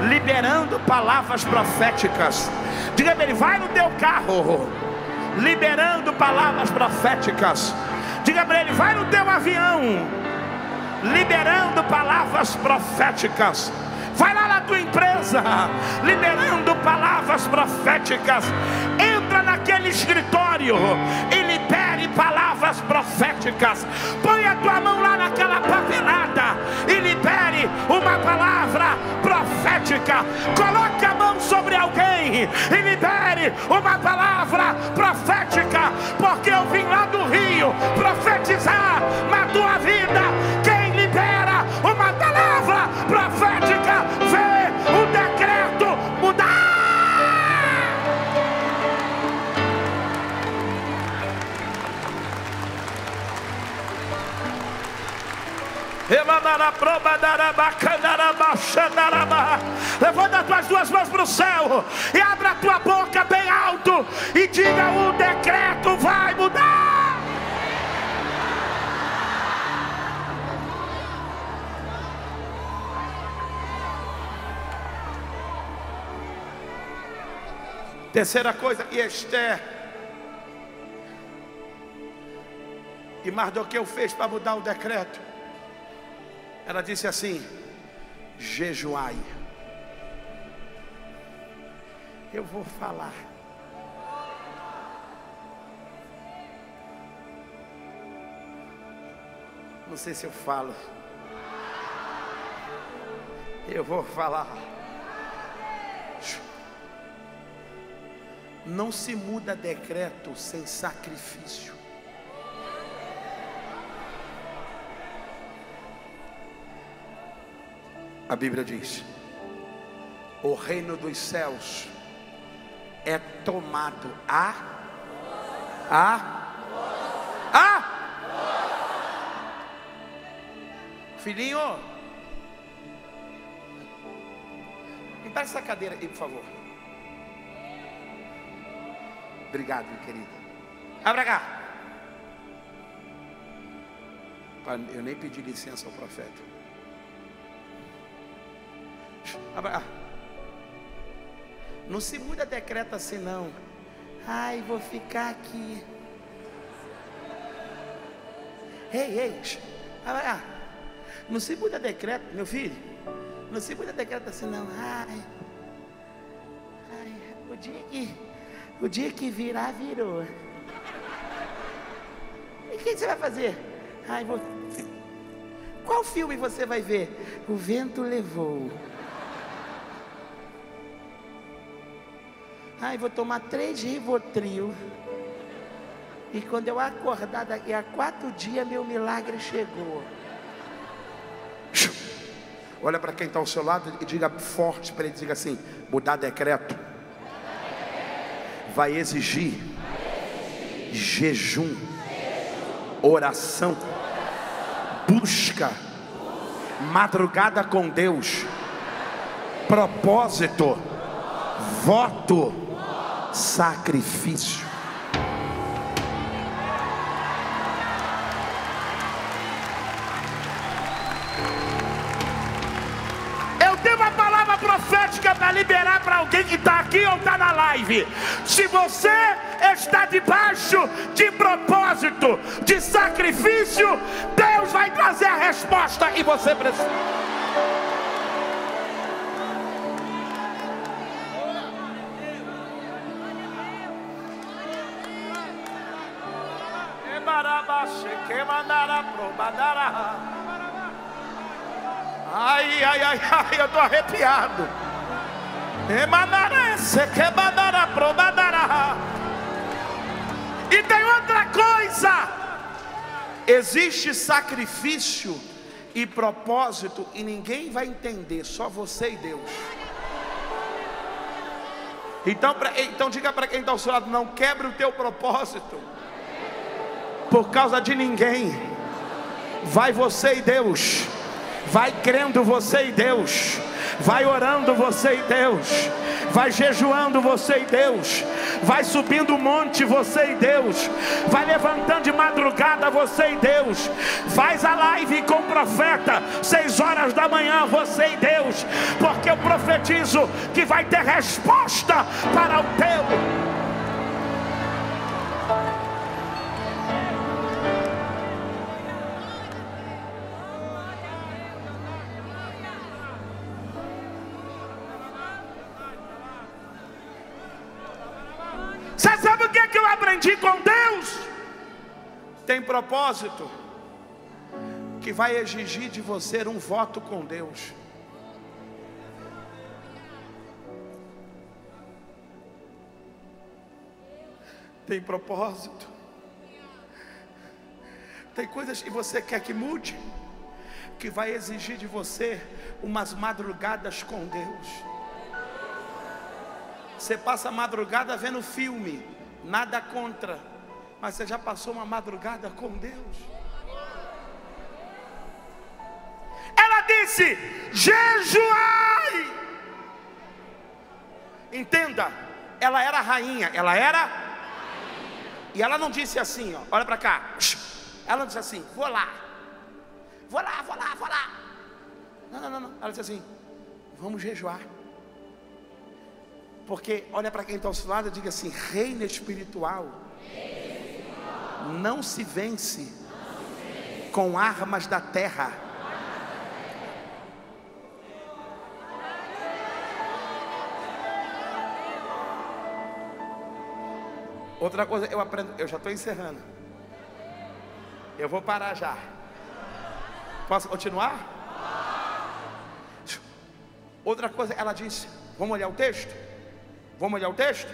liberando palavras proféticas. Diga para ele: vai no teu carro liberando palavras proféticas. Diga para ele: vai no teu avião liberando palavras proféticas. Vai lá na tua empresa liberando palavras proféticas. Entra naquele escritório e libere palavras proféticas. Põe a tua mão lá naquela papelada e libere uma palavra profética. Coloque a mão sobre alguém e libere uma palavra profética, porque eu vim lá do Rio profetizar na tua vida. Quem libera uma palavra profética vê o decreto mudar. Levanta as tuas duas mãos para o céu e abra a tua boca bem alto e diga: o decreto vai mudar. Terceira coisa, e Esté e Mardoqueu fez para mudar o decreto. Ela disse assim: jejuai. Eu vou falar. Não sei se eu falo. Eu vou falar. Não se muda decreto sem sacrifício. A Bíblia diz: o reino dos céus é tomado filhinho, me dá essa cadeira aí, por favor. Obrigado, minha querida. Abra cá. Eu nem pedi licença ao profeta. Abra cá. Não se muda decreto assim não. Ai, vou ficar aqui. Ei, abra cá. Não se muda decreto, meu filho. Não se muda decreto assim não. Ai, o dia que virar, virou. E o que você vai fazer? Ai, qual filme você vai ver? O Vento Levou. Ai, vou tomar 3 Rivotril. E quando eu acordar daqui a 4 dias, meu milagre chegou. Olha para quem está ao seu lado e diga forte para ele, diga assim: mudar decreto vai exigir jejum, oração, busca, madrugada com Deus, propósito, voto, sacrifício. Profética para liberar para alguém que está aqui ou está na live. Se você está debaixo de propósito, de sacrifício, Deus vai trazer a resposta e você precisa. Ai, eu estou arrepiado. E tem outra coisa: existe sacrifício e propósito, e ninguém vai entender, só você e Deus. Então diga para quem está ao seu lado: não quebre o teu propósito por causa de ninguém. Vai você e Deus. Vai crendo você e Deus. Vai orando você e Deus. Vai jejuando você e Deus. Vai subindo o monte você e Deus. Vai levantando de madrugada você e Deus. Faz a live com o profeta 6 horas da manhã você e Deus. Porque eu profetizo que vai ter resposta para o teu. Você sabe o que é que eu aprendi com Deus? Tem propósito que vai exigir de você um voto com Deus. Tem propósito. Tem coisas que você quer que mude, que vai exigir de você umas madrugadas com Deus. Você passa a madrugada vendo filme, nada contra, mas você já passou uma madrugada com Deus. Ela disse: jejuai. Entenda, ela era rainha, e ela não disse assim, ó, olha para cá. Ela não disse assim: vou lá. Não. Ela disse assim: vamos jejuar. Porque olha para quem está ao seu lado e diga assim: reino espiritual não se vence com armas da terra. Outra coisa eu aprendo, eu já estou encerrando, eu vou parar já. Posso continuar? Outra coisa, ela disse, vamos olhar o texto? Vamos olhar o texto?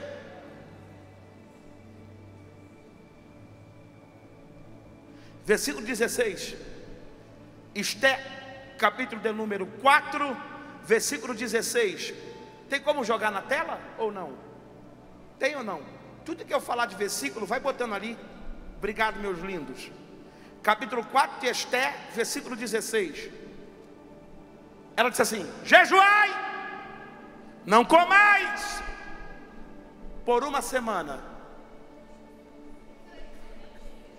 Versículo 16. Esté, capítulo de número 4, versículo 16. Tem como jogar na tela ou não? Tem ou não? Tudo que eu falar de versículo, vai botando ali. Obrigado, meus lindos. Capítulo 4 de Esther, versículo 16. Ela disse assim: jejuai, não comais, por uma semana.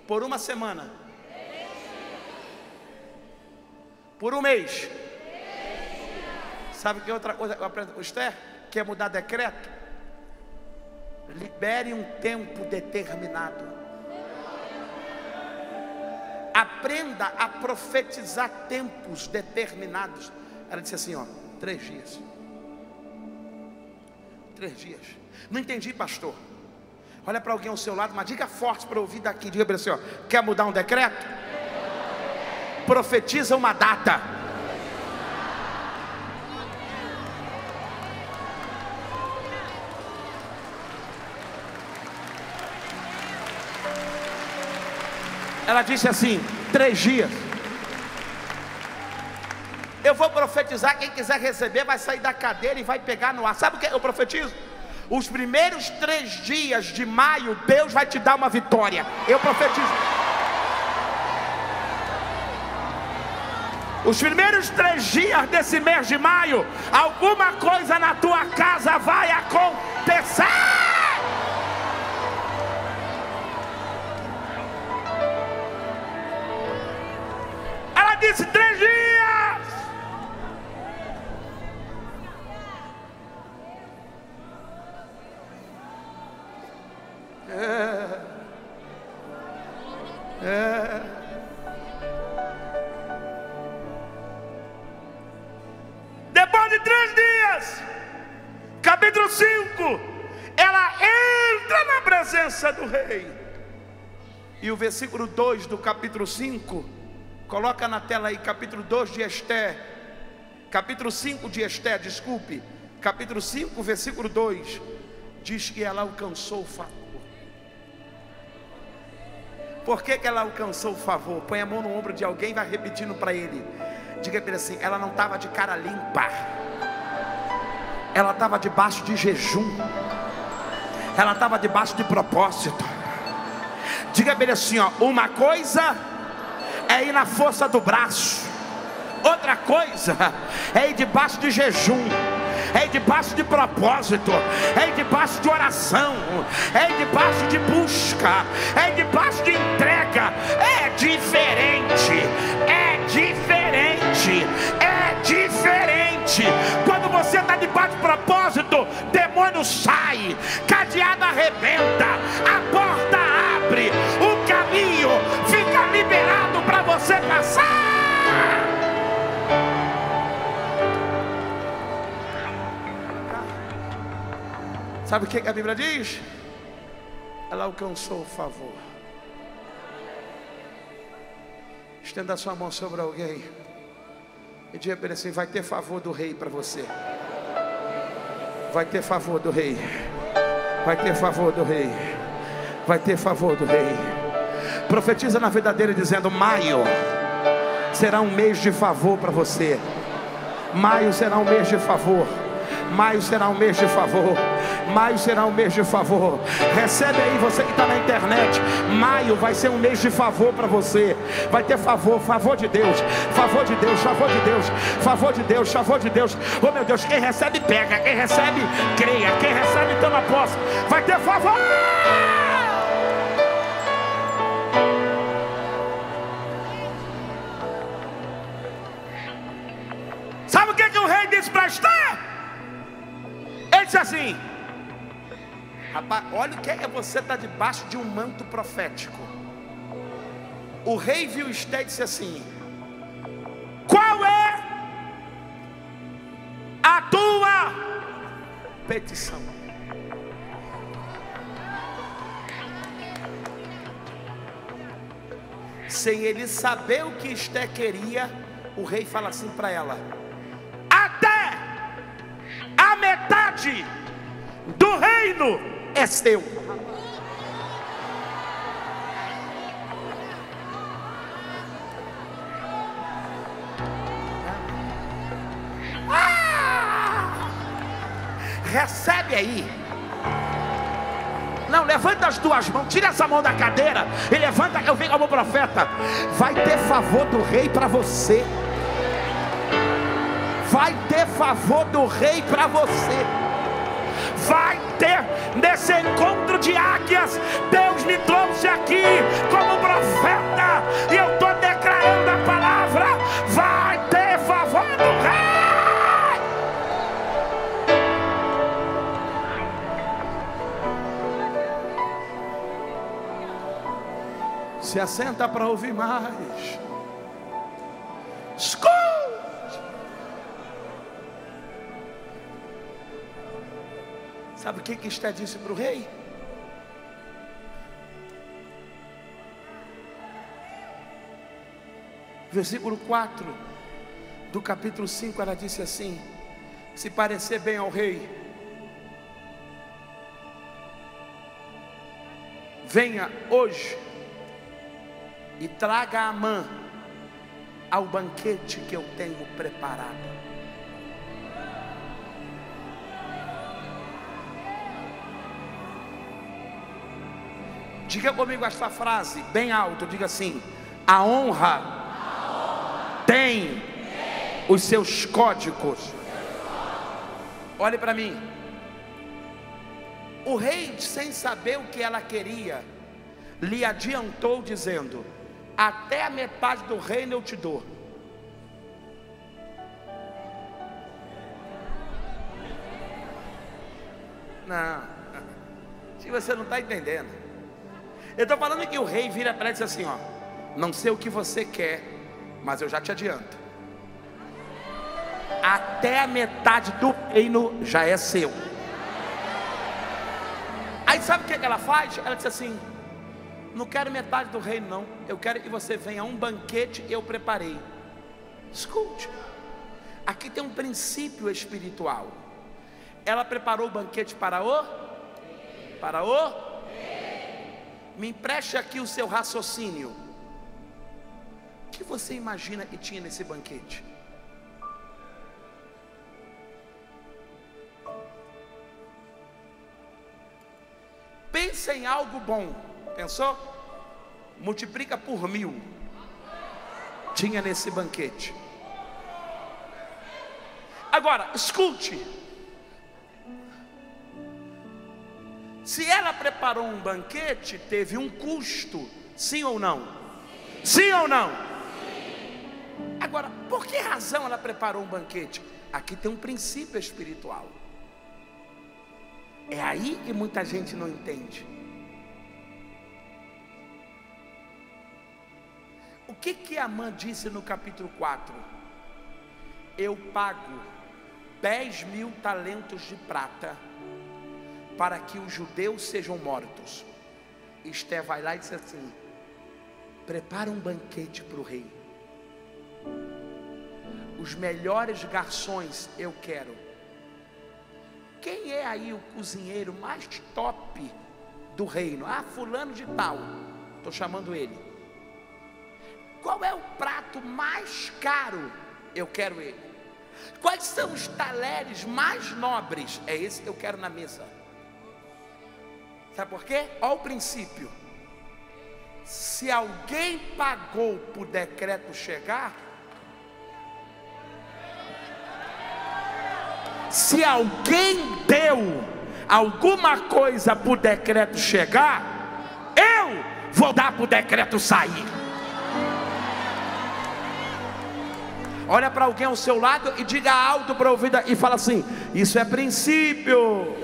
Por uma semana. Por um mês. Sabe que outra coisa eu aprendo com Esther? Quer mudar decreto? Libere um tempo determinado. Aprenda a profetizar tempos determinados. Ela disse assim, ó, 3 dias. 3 dias. Não entendi, pastor. Olha para alguém ao seu lado, mas diga forte para ouvir daqui. Diga para ele assim, ó, quer mudar um decreto? Profetiza uma data. Ela disse assim, 3 dias. Eu vou profetizar, quem quiser receber vai sair da cadeira e vai pegar no ar. Sabe o que eu profetizo? Os primeiros 3 dias de maio, Deus vai te dar uma vitória. Eu profetizo. Os primeiros 3 dias desse mês de maio, alguma coisa na tua casa vai acontecer. Ela disse 3 dias. Depois de 3 dias, capítulo 5, ela entra na presença do rei. E o versículo 2 do capítulo 5, coloca na tela aí, capítulo 2 de Esther, capítulo 5 de Esther, desculpe, capítulo 5, versículo 2, diz que ela alcançou o favor. Por que ela alcançou o favor? Põe a mão no ombro de alguém e vai repetindo para ele. Diga para ele assim, ela não estava de cara limpa, ela estava debaixo de jejum, ela estava debaixo de propósito. Diga para ele assim, ó, uma coisa é ir na força do braço, outra coisa é ir debaixo de jejum, é ir debaixo de propósito, é ir debaixo de oração, é ir debaixo de busca, é ir debaixo de entrega. É diferente, é diferente, é diferente. Quando você está debaixo de propósito, demônio sai, cadeado arrebenta, a porta abre, o caminho fica liberado para você passar. Sabe o que a Bíblia diz? Ela alcançou o favor. Estenda a sua mão sobre alguém e diga para ele assim, vai ter favor do rei para você. Vai ter favor do rei. Vai ter favor do rei. Vai ter favor do rei. Profetiza na vida dele dizendo, maio será um mês de favor para você. Maio será um mês de favor. Maio será um mês de favor. Maio será um mês de favor. Recebe aí você que está na internet. Maio vai ser um mês de favor para você. Vai ter favor, favor de Deus. Favor de Deus, favor de Deus. Favor de Deus, favor de Deus. Oh meu Deus, quem recebe pega. Quem recebe creia. Quem recebe toma posse. Vai ter favor. Sabe o que o rei disse para Esther? Ele disse assim, rapaz, olha o que é você estar debaixo de um manto profético. O rei viu Esther e disse assim, qual é a tua petição? Sem ele saber o que Esther queria, o rei fala assim para ela, até a metade do reino é seu. Recebe aí. Não, levanta as duas mãos, tira essa mão da cadeira e levanta. Eu venho como profeta. Vai ter favor do rei para você. Vai ter favor do rei para você. Vai ter. Nesse encontro de águias, Deus me trouxe aqui como profeta, e eu estou declarando a palavra. Vai ter favor do rei. Se assenta para ouvir mais. Escute. Sabe o que Esté disse para o rei? Versículo 4 do capítulo 5, ela disse assim: se parecer bem ao rei, venha hoje e traga Amã ao banquete que eu tenho preparado. Diga comigo esta frase bem alto, diga assim: a honra tem os seus códigos. Olhe para mim. O rei, sem saber o que ela queria, lhe adiantou dizendo: até a metade do reino eu te dou. Não, se você não está entendendo, eu estou falando que o rei vira para ela e diz assim: ó, não sei o que você quer, mas eu já te adianto, até a metade do reino já é seu. Aí sabe o que ela faz? Ela diz assim: não quero metade do reino não, eu quero que você venha a um banquete que eu preparei. Escute, aqui tem um princípio espiritual. Ela preparou o banquete para o me empreste aqui o seu raciocínio. O que você imagina que tinha nesse banquete? Pensa em algo bom. Pensou? Multiplica por 1000. Tinha nesse banquete. Agora, escute. Se ela preparou um banquete, teve um custo, sim ou não? Sim ou não? Sim. Agora, por que razão ela preparou um banquete? Aqui tem um princípio espiritual. É aí que muita gente não entende. O que Amã disse no capítulo 4? Eu pago 10.000 talentos de prata para que os judeus sejam mortos. Esté vai lá e diz assim: prepara um banquete para o rei. Os melhores garçons eu quero. Quem é aí o cozinheiro mais top do reino? Ah, fulano de tal, estou chamando ele. Qual é o prato mais caro? Eu quero ele. Quais são os talheres mais nobres? É esse que eu quero na mesa. Sabe por quê? Olha o princípio. Se alguém pagou por decreto chegar, se alguém deu alguma coisa por decreto chegar, eu vou dar por decreto sair. Olha para alguém ao seu lado e diga alto para ouvir e fala assim: isso é princípio.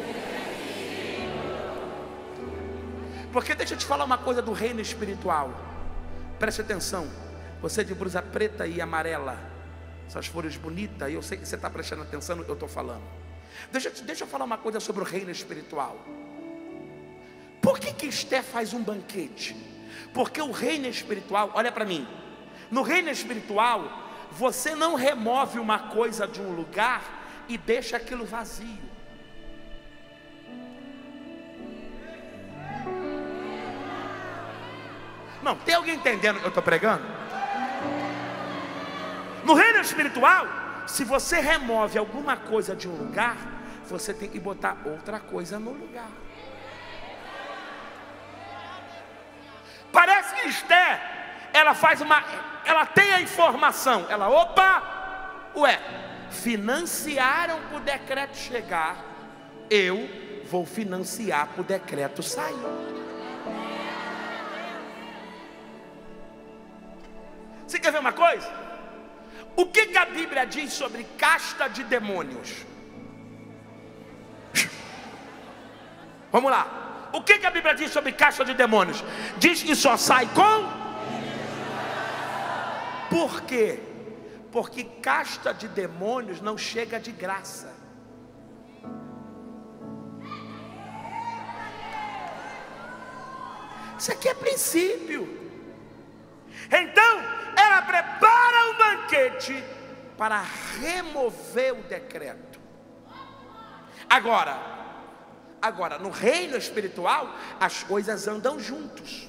Porque deixa eu te falar uma coisa do reino espiritual. Preste atenção. Você de blusa preta e amarela, essas folhas bonitas, eu sei que você está prestando atenção no que eu estou falando. Deixa eu falar uma coisa sobre o reino espiritual. Por que Esté faz um banquete? Porque o reino espiritual, olha para mim, no reino espiritual, você não remove uma coisa de um lugar e deixa aquilo vazio. Não, tem alguém entendendo o que eu estou pregando? No reino espiritual, se você remove alguma coisa de um lugar, você tem que botar outra coisa no lugar. Rainha Esther, ela tem a informação. Financiaram para o decreto chegar, eu vou financiar para o decreto sair. Você quer ver uma coisa? O que a Bíblia diz sobre casta de demônios? Vamos lá. O que a Bíblia diz sobre casta de demônios? Diz que só sai com? Por quê? Porque casta de demônios não chega de graça. Isso aqui é princípio. Então, ela prepara um banquete para remover o decreto. Agora, no reino espiritual, as coisas andam juntos.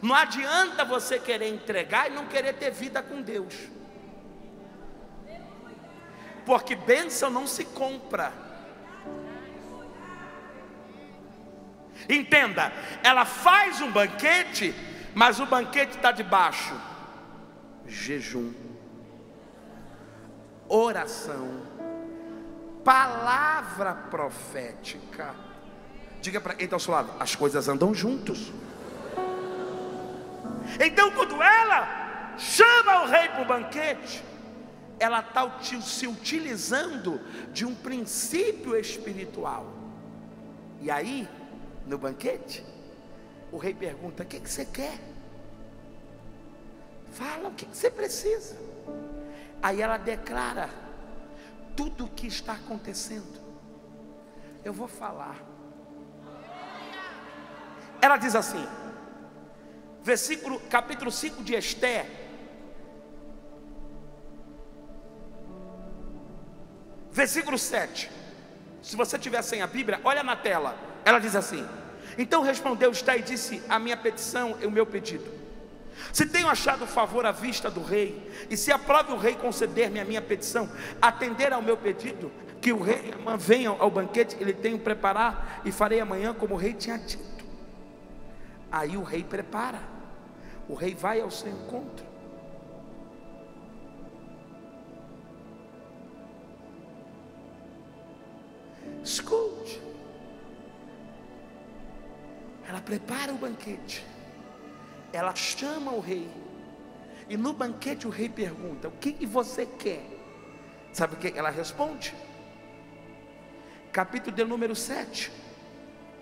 Não adianta você querer entregar e não querer ter vida com Deus. Porque bênção não se compra. Entenda, ela faz um banquete, mas o banquete está debaixo jejum, oração, palavra profética. Diga para quem está ao seu lado: as coisas andam juntos. Então, quando ela chama o rei para o banquete, ela está se utilizando de um princípio espiritual. E aí, no banquete, o rei pergunta: o que você quer? Fala o que você precisa. Aí ela declara tudo o que está acontecendo. Eu vou falar. Ela diz assim, capítulo 5 de Esther, versículo 7. Se você tiver sem a Bíblia, olha na tela. Ela diz assim: então respondeu Esther e disse: a minha petição e o meu pedido, se tenho achado favor à vista do rei, e se aprove o rei conceder-me a minha petição, atender ao meu pedido, que o rei venha ao banquete que ele tem preparar, e farei amanhã como o rei tinha dito. Aí o rei prepara, o rei vai ao seu encontro. Escute. Ela prepara o banquete, ela chama o rei, e no banquete o rei pergunta: o que você quer? Sabe o que ela responde? Capítulo de número 7.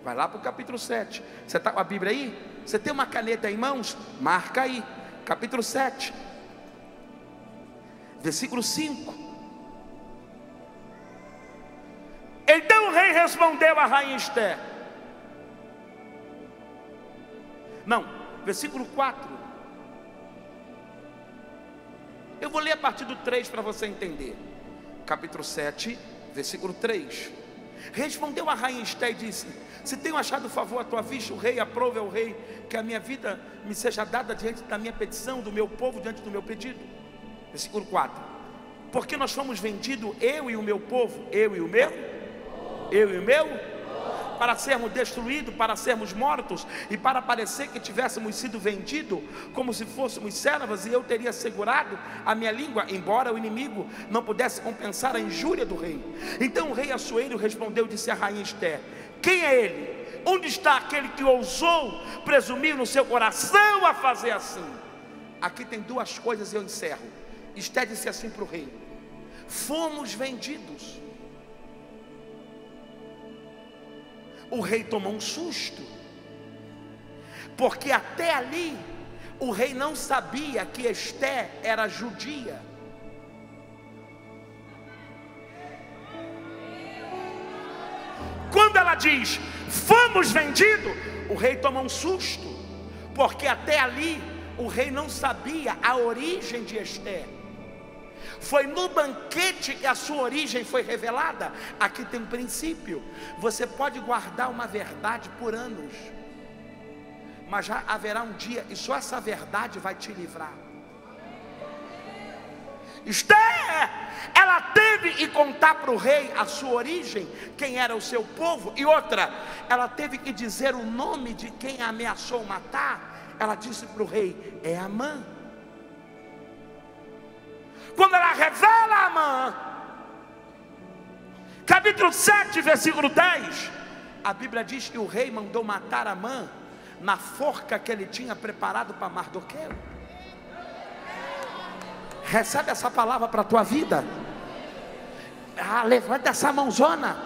Vai lá para o capítulo 7. Você está com a Bíblia aí? Você tem uma caneta em mãos? Marca aí, capítulo 7, versículo 5. Então o rei respondeu à rainha Esther. Não, versículo 4. Eu vou ler a partir do 3 para você entender. Capítulo 7, versículo 3. Respondeu a rainha Esther e disse: se tenho achado favor à tua vista, o rei, aprove ao rei que a minha vida me seja dada diante da minha petição, do meu povo diante do meu pedido. Versículo 4. Porque nós fomos vendidos, eu e o meu povo, eu e o meu, para sermos destruídos, para sermos mortos, e para parecer que tivéssemos sido vendidos como se fôssemos servas, e eu teria segurado a minha língua, embora o inimigo não pudesse compensar a injúria do rei. Então o rei Assuero respondeu e disse à rainha Esther: quem é ele? Onde está aquele que ousou presumir no seu coração a fazer assim? Aqui tem duas coisas e eu encerro. Esther disse assim para o rei: fomos vendidos. O rei tomou um susto, porque até ali o rei não sabia que Esther era judia. Quando ela diz fomos vendidos, o rei toma um susto, porque até ali o rei não sabia a origem de Esther. Foi no banquete que a sua origem foi revelada. Aqui tem um princípio: você pode guardar uma verdade por anos, mas já haverá um dia e só essa verdade vai te livrar. Esther, ela teve que contar para o rei a sua origem, quem era o seu povo. E outra, ela teve que dizer o nome de quem a ameaçou matar. Ela disse para o rei: é Amã. Quando ela revela a Amã, capítulo 7, versículo 10, a Bíblia diz que o rei mandou matar Amã na forca que ele tinha preparado para Mardoqueu. Recebe essa palavra para a tua vida. Levanta essa mãozona,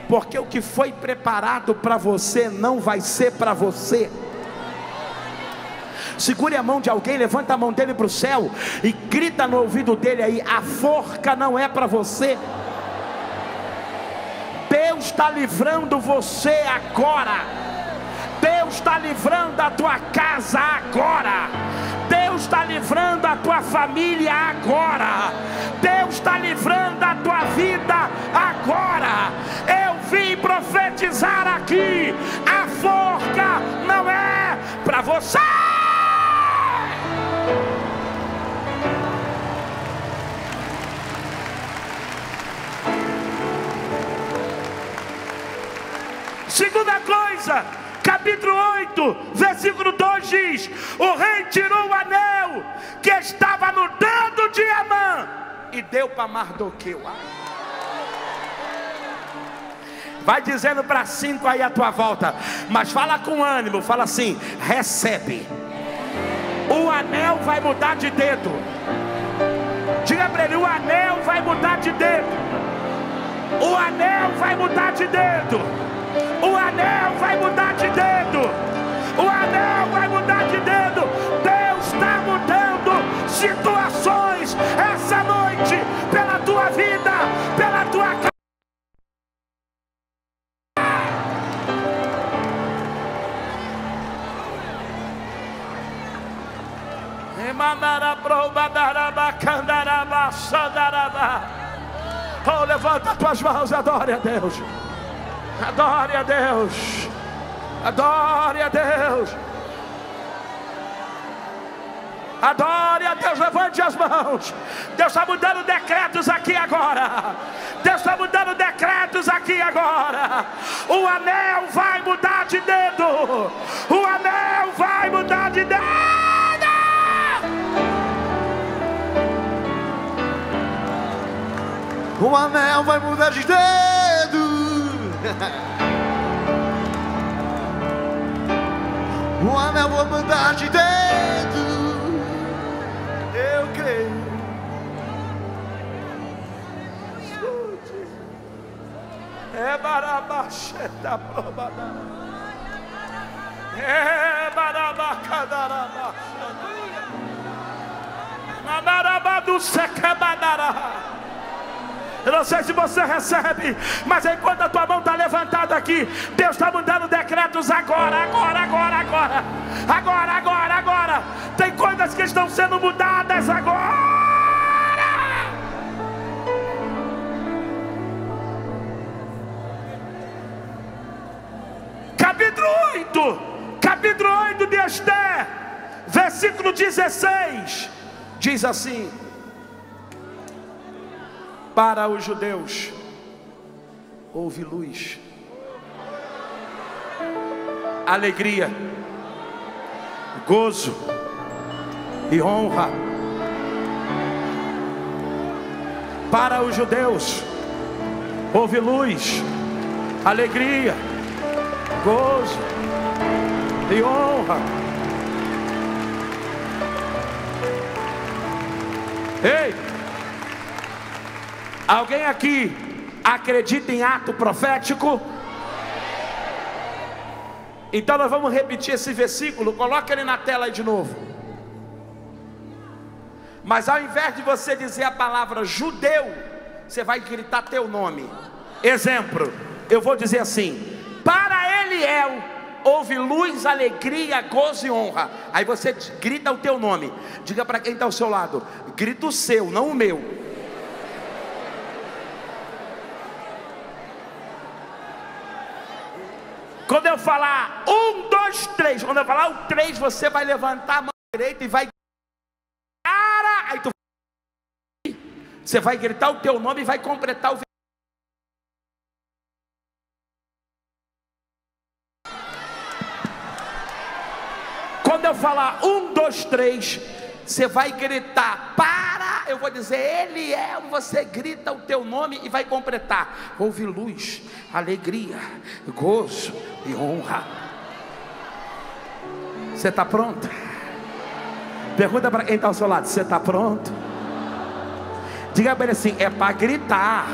porque o que foi preparado para você não vai ser para você. Segure a mão de alguém, levanta a mão dele para o céu e grita no ouvido dele aí: a forca não é para você. Deus está livrando você agora. Deus está livrando a tua casa agora. Deus está livrando a tua família agora. Deus está livrando a tua vida agora. Eu vim profetizar aqui: a forca não é para você. Segunda coisa, capítulo 8, versículo 2 diz: o rei tirou o anel que estava no dedo de Amã e deu para Mardoqueu. Vai dizendo para 5 aí à tua volta, mas fala com ânimo, fala assim: recebe. O anel vai mudar de dedo. Diga para ele: o anel vai mudar de dedo. O anel vai mudar de dedo. O anel vai mudar de dedo. O anel vai mudar de dedo. Deus está mudando situações essa noite, pela tua vida, pela tua casa. Oh, levanta as tuas mãos e adore a Deus. Adore a Deus. Adore a Deus. Adore a Deus. Levante as mãos. Deus está mudando decretos aqui agora. Deus está mudando decretos aqui agora. O anel vai mudar de dedo. O anel vai mudar de dedo. O anel vai mudar de dedo. O anel vai mudar de dedo. Eu creio. É barabacheta probada. É barabacadara. Na barabadu secabadara. Eu não sei se você recebe, mas enquanto a tua mão está levantada aqui, Deus está mudando decretos agora. Tem coisas que estão sendo mudadas agora. Capítulo 8 de Esther, versículo 16, diz assim: para os judeus houve luz, alegria, gozo e honra. Para os judeus houve luz, alegria, gozo e honra. Ei! Alguém aqui acredita em ato profético? Então nós vamos repetir esse versículo. Coloca ele na tela aí de novo. Mas ao invés de você dizer a palavra judeu, você vai gritar teu nome. Exemplo, eu vou dizer assim: para Eliel houve luz, alegria, gozo e honra. Aí você grita o teu nome. Diga para quem está ao seu lado: grita o seu, não o meu. Quando eu falar 1, 2, 3, quando eu falar o 3, você vai levantar a mão direita e vai. Aí tu. Você vai gritar o teu nome e vai completar o Quando eu falar 1, 2, 3, você vai gritar, para, eu vou dizer, Ele é, você grita o teu nome e vai completar. Houve luz, alegria, gozo e honra. Você está pronto? Pergunta para quem está ao seu lado, você está pronto? Diga para ele assim, é para gritar.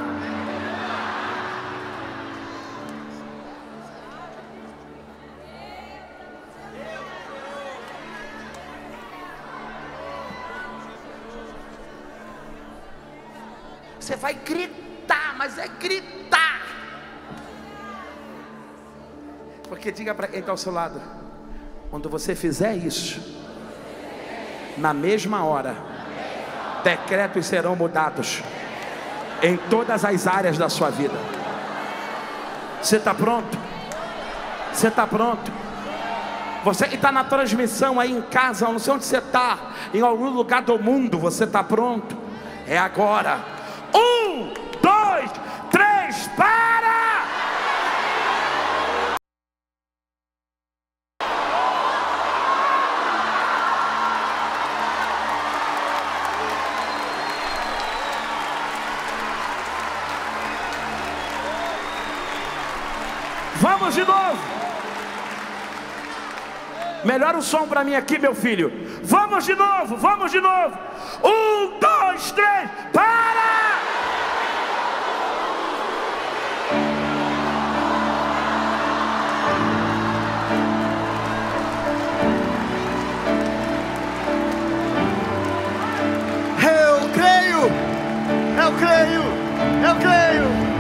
Você vai gritar, mas é gritar. Porque diga para quem está ao seu lado, quando você fizer isso, na mesma hora, decretos serão mudados em todas as áreas da sua vida. Você está pronto? Você está pronto? Você que está na transmissão aí em casa, eu não sei onde você está, em algum lugar do mundo, você está pronto? É agora. 1, 2, 3, para! Vamos de novo. Melhora o som para mim aqui, meu filho. Vamos de novo, vamos de novo. 1, 2, 3, para! Eu creio, eu creio, eu creio.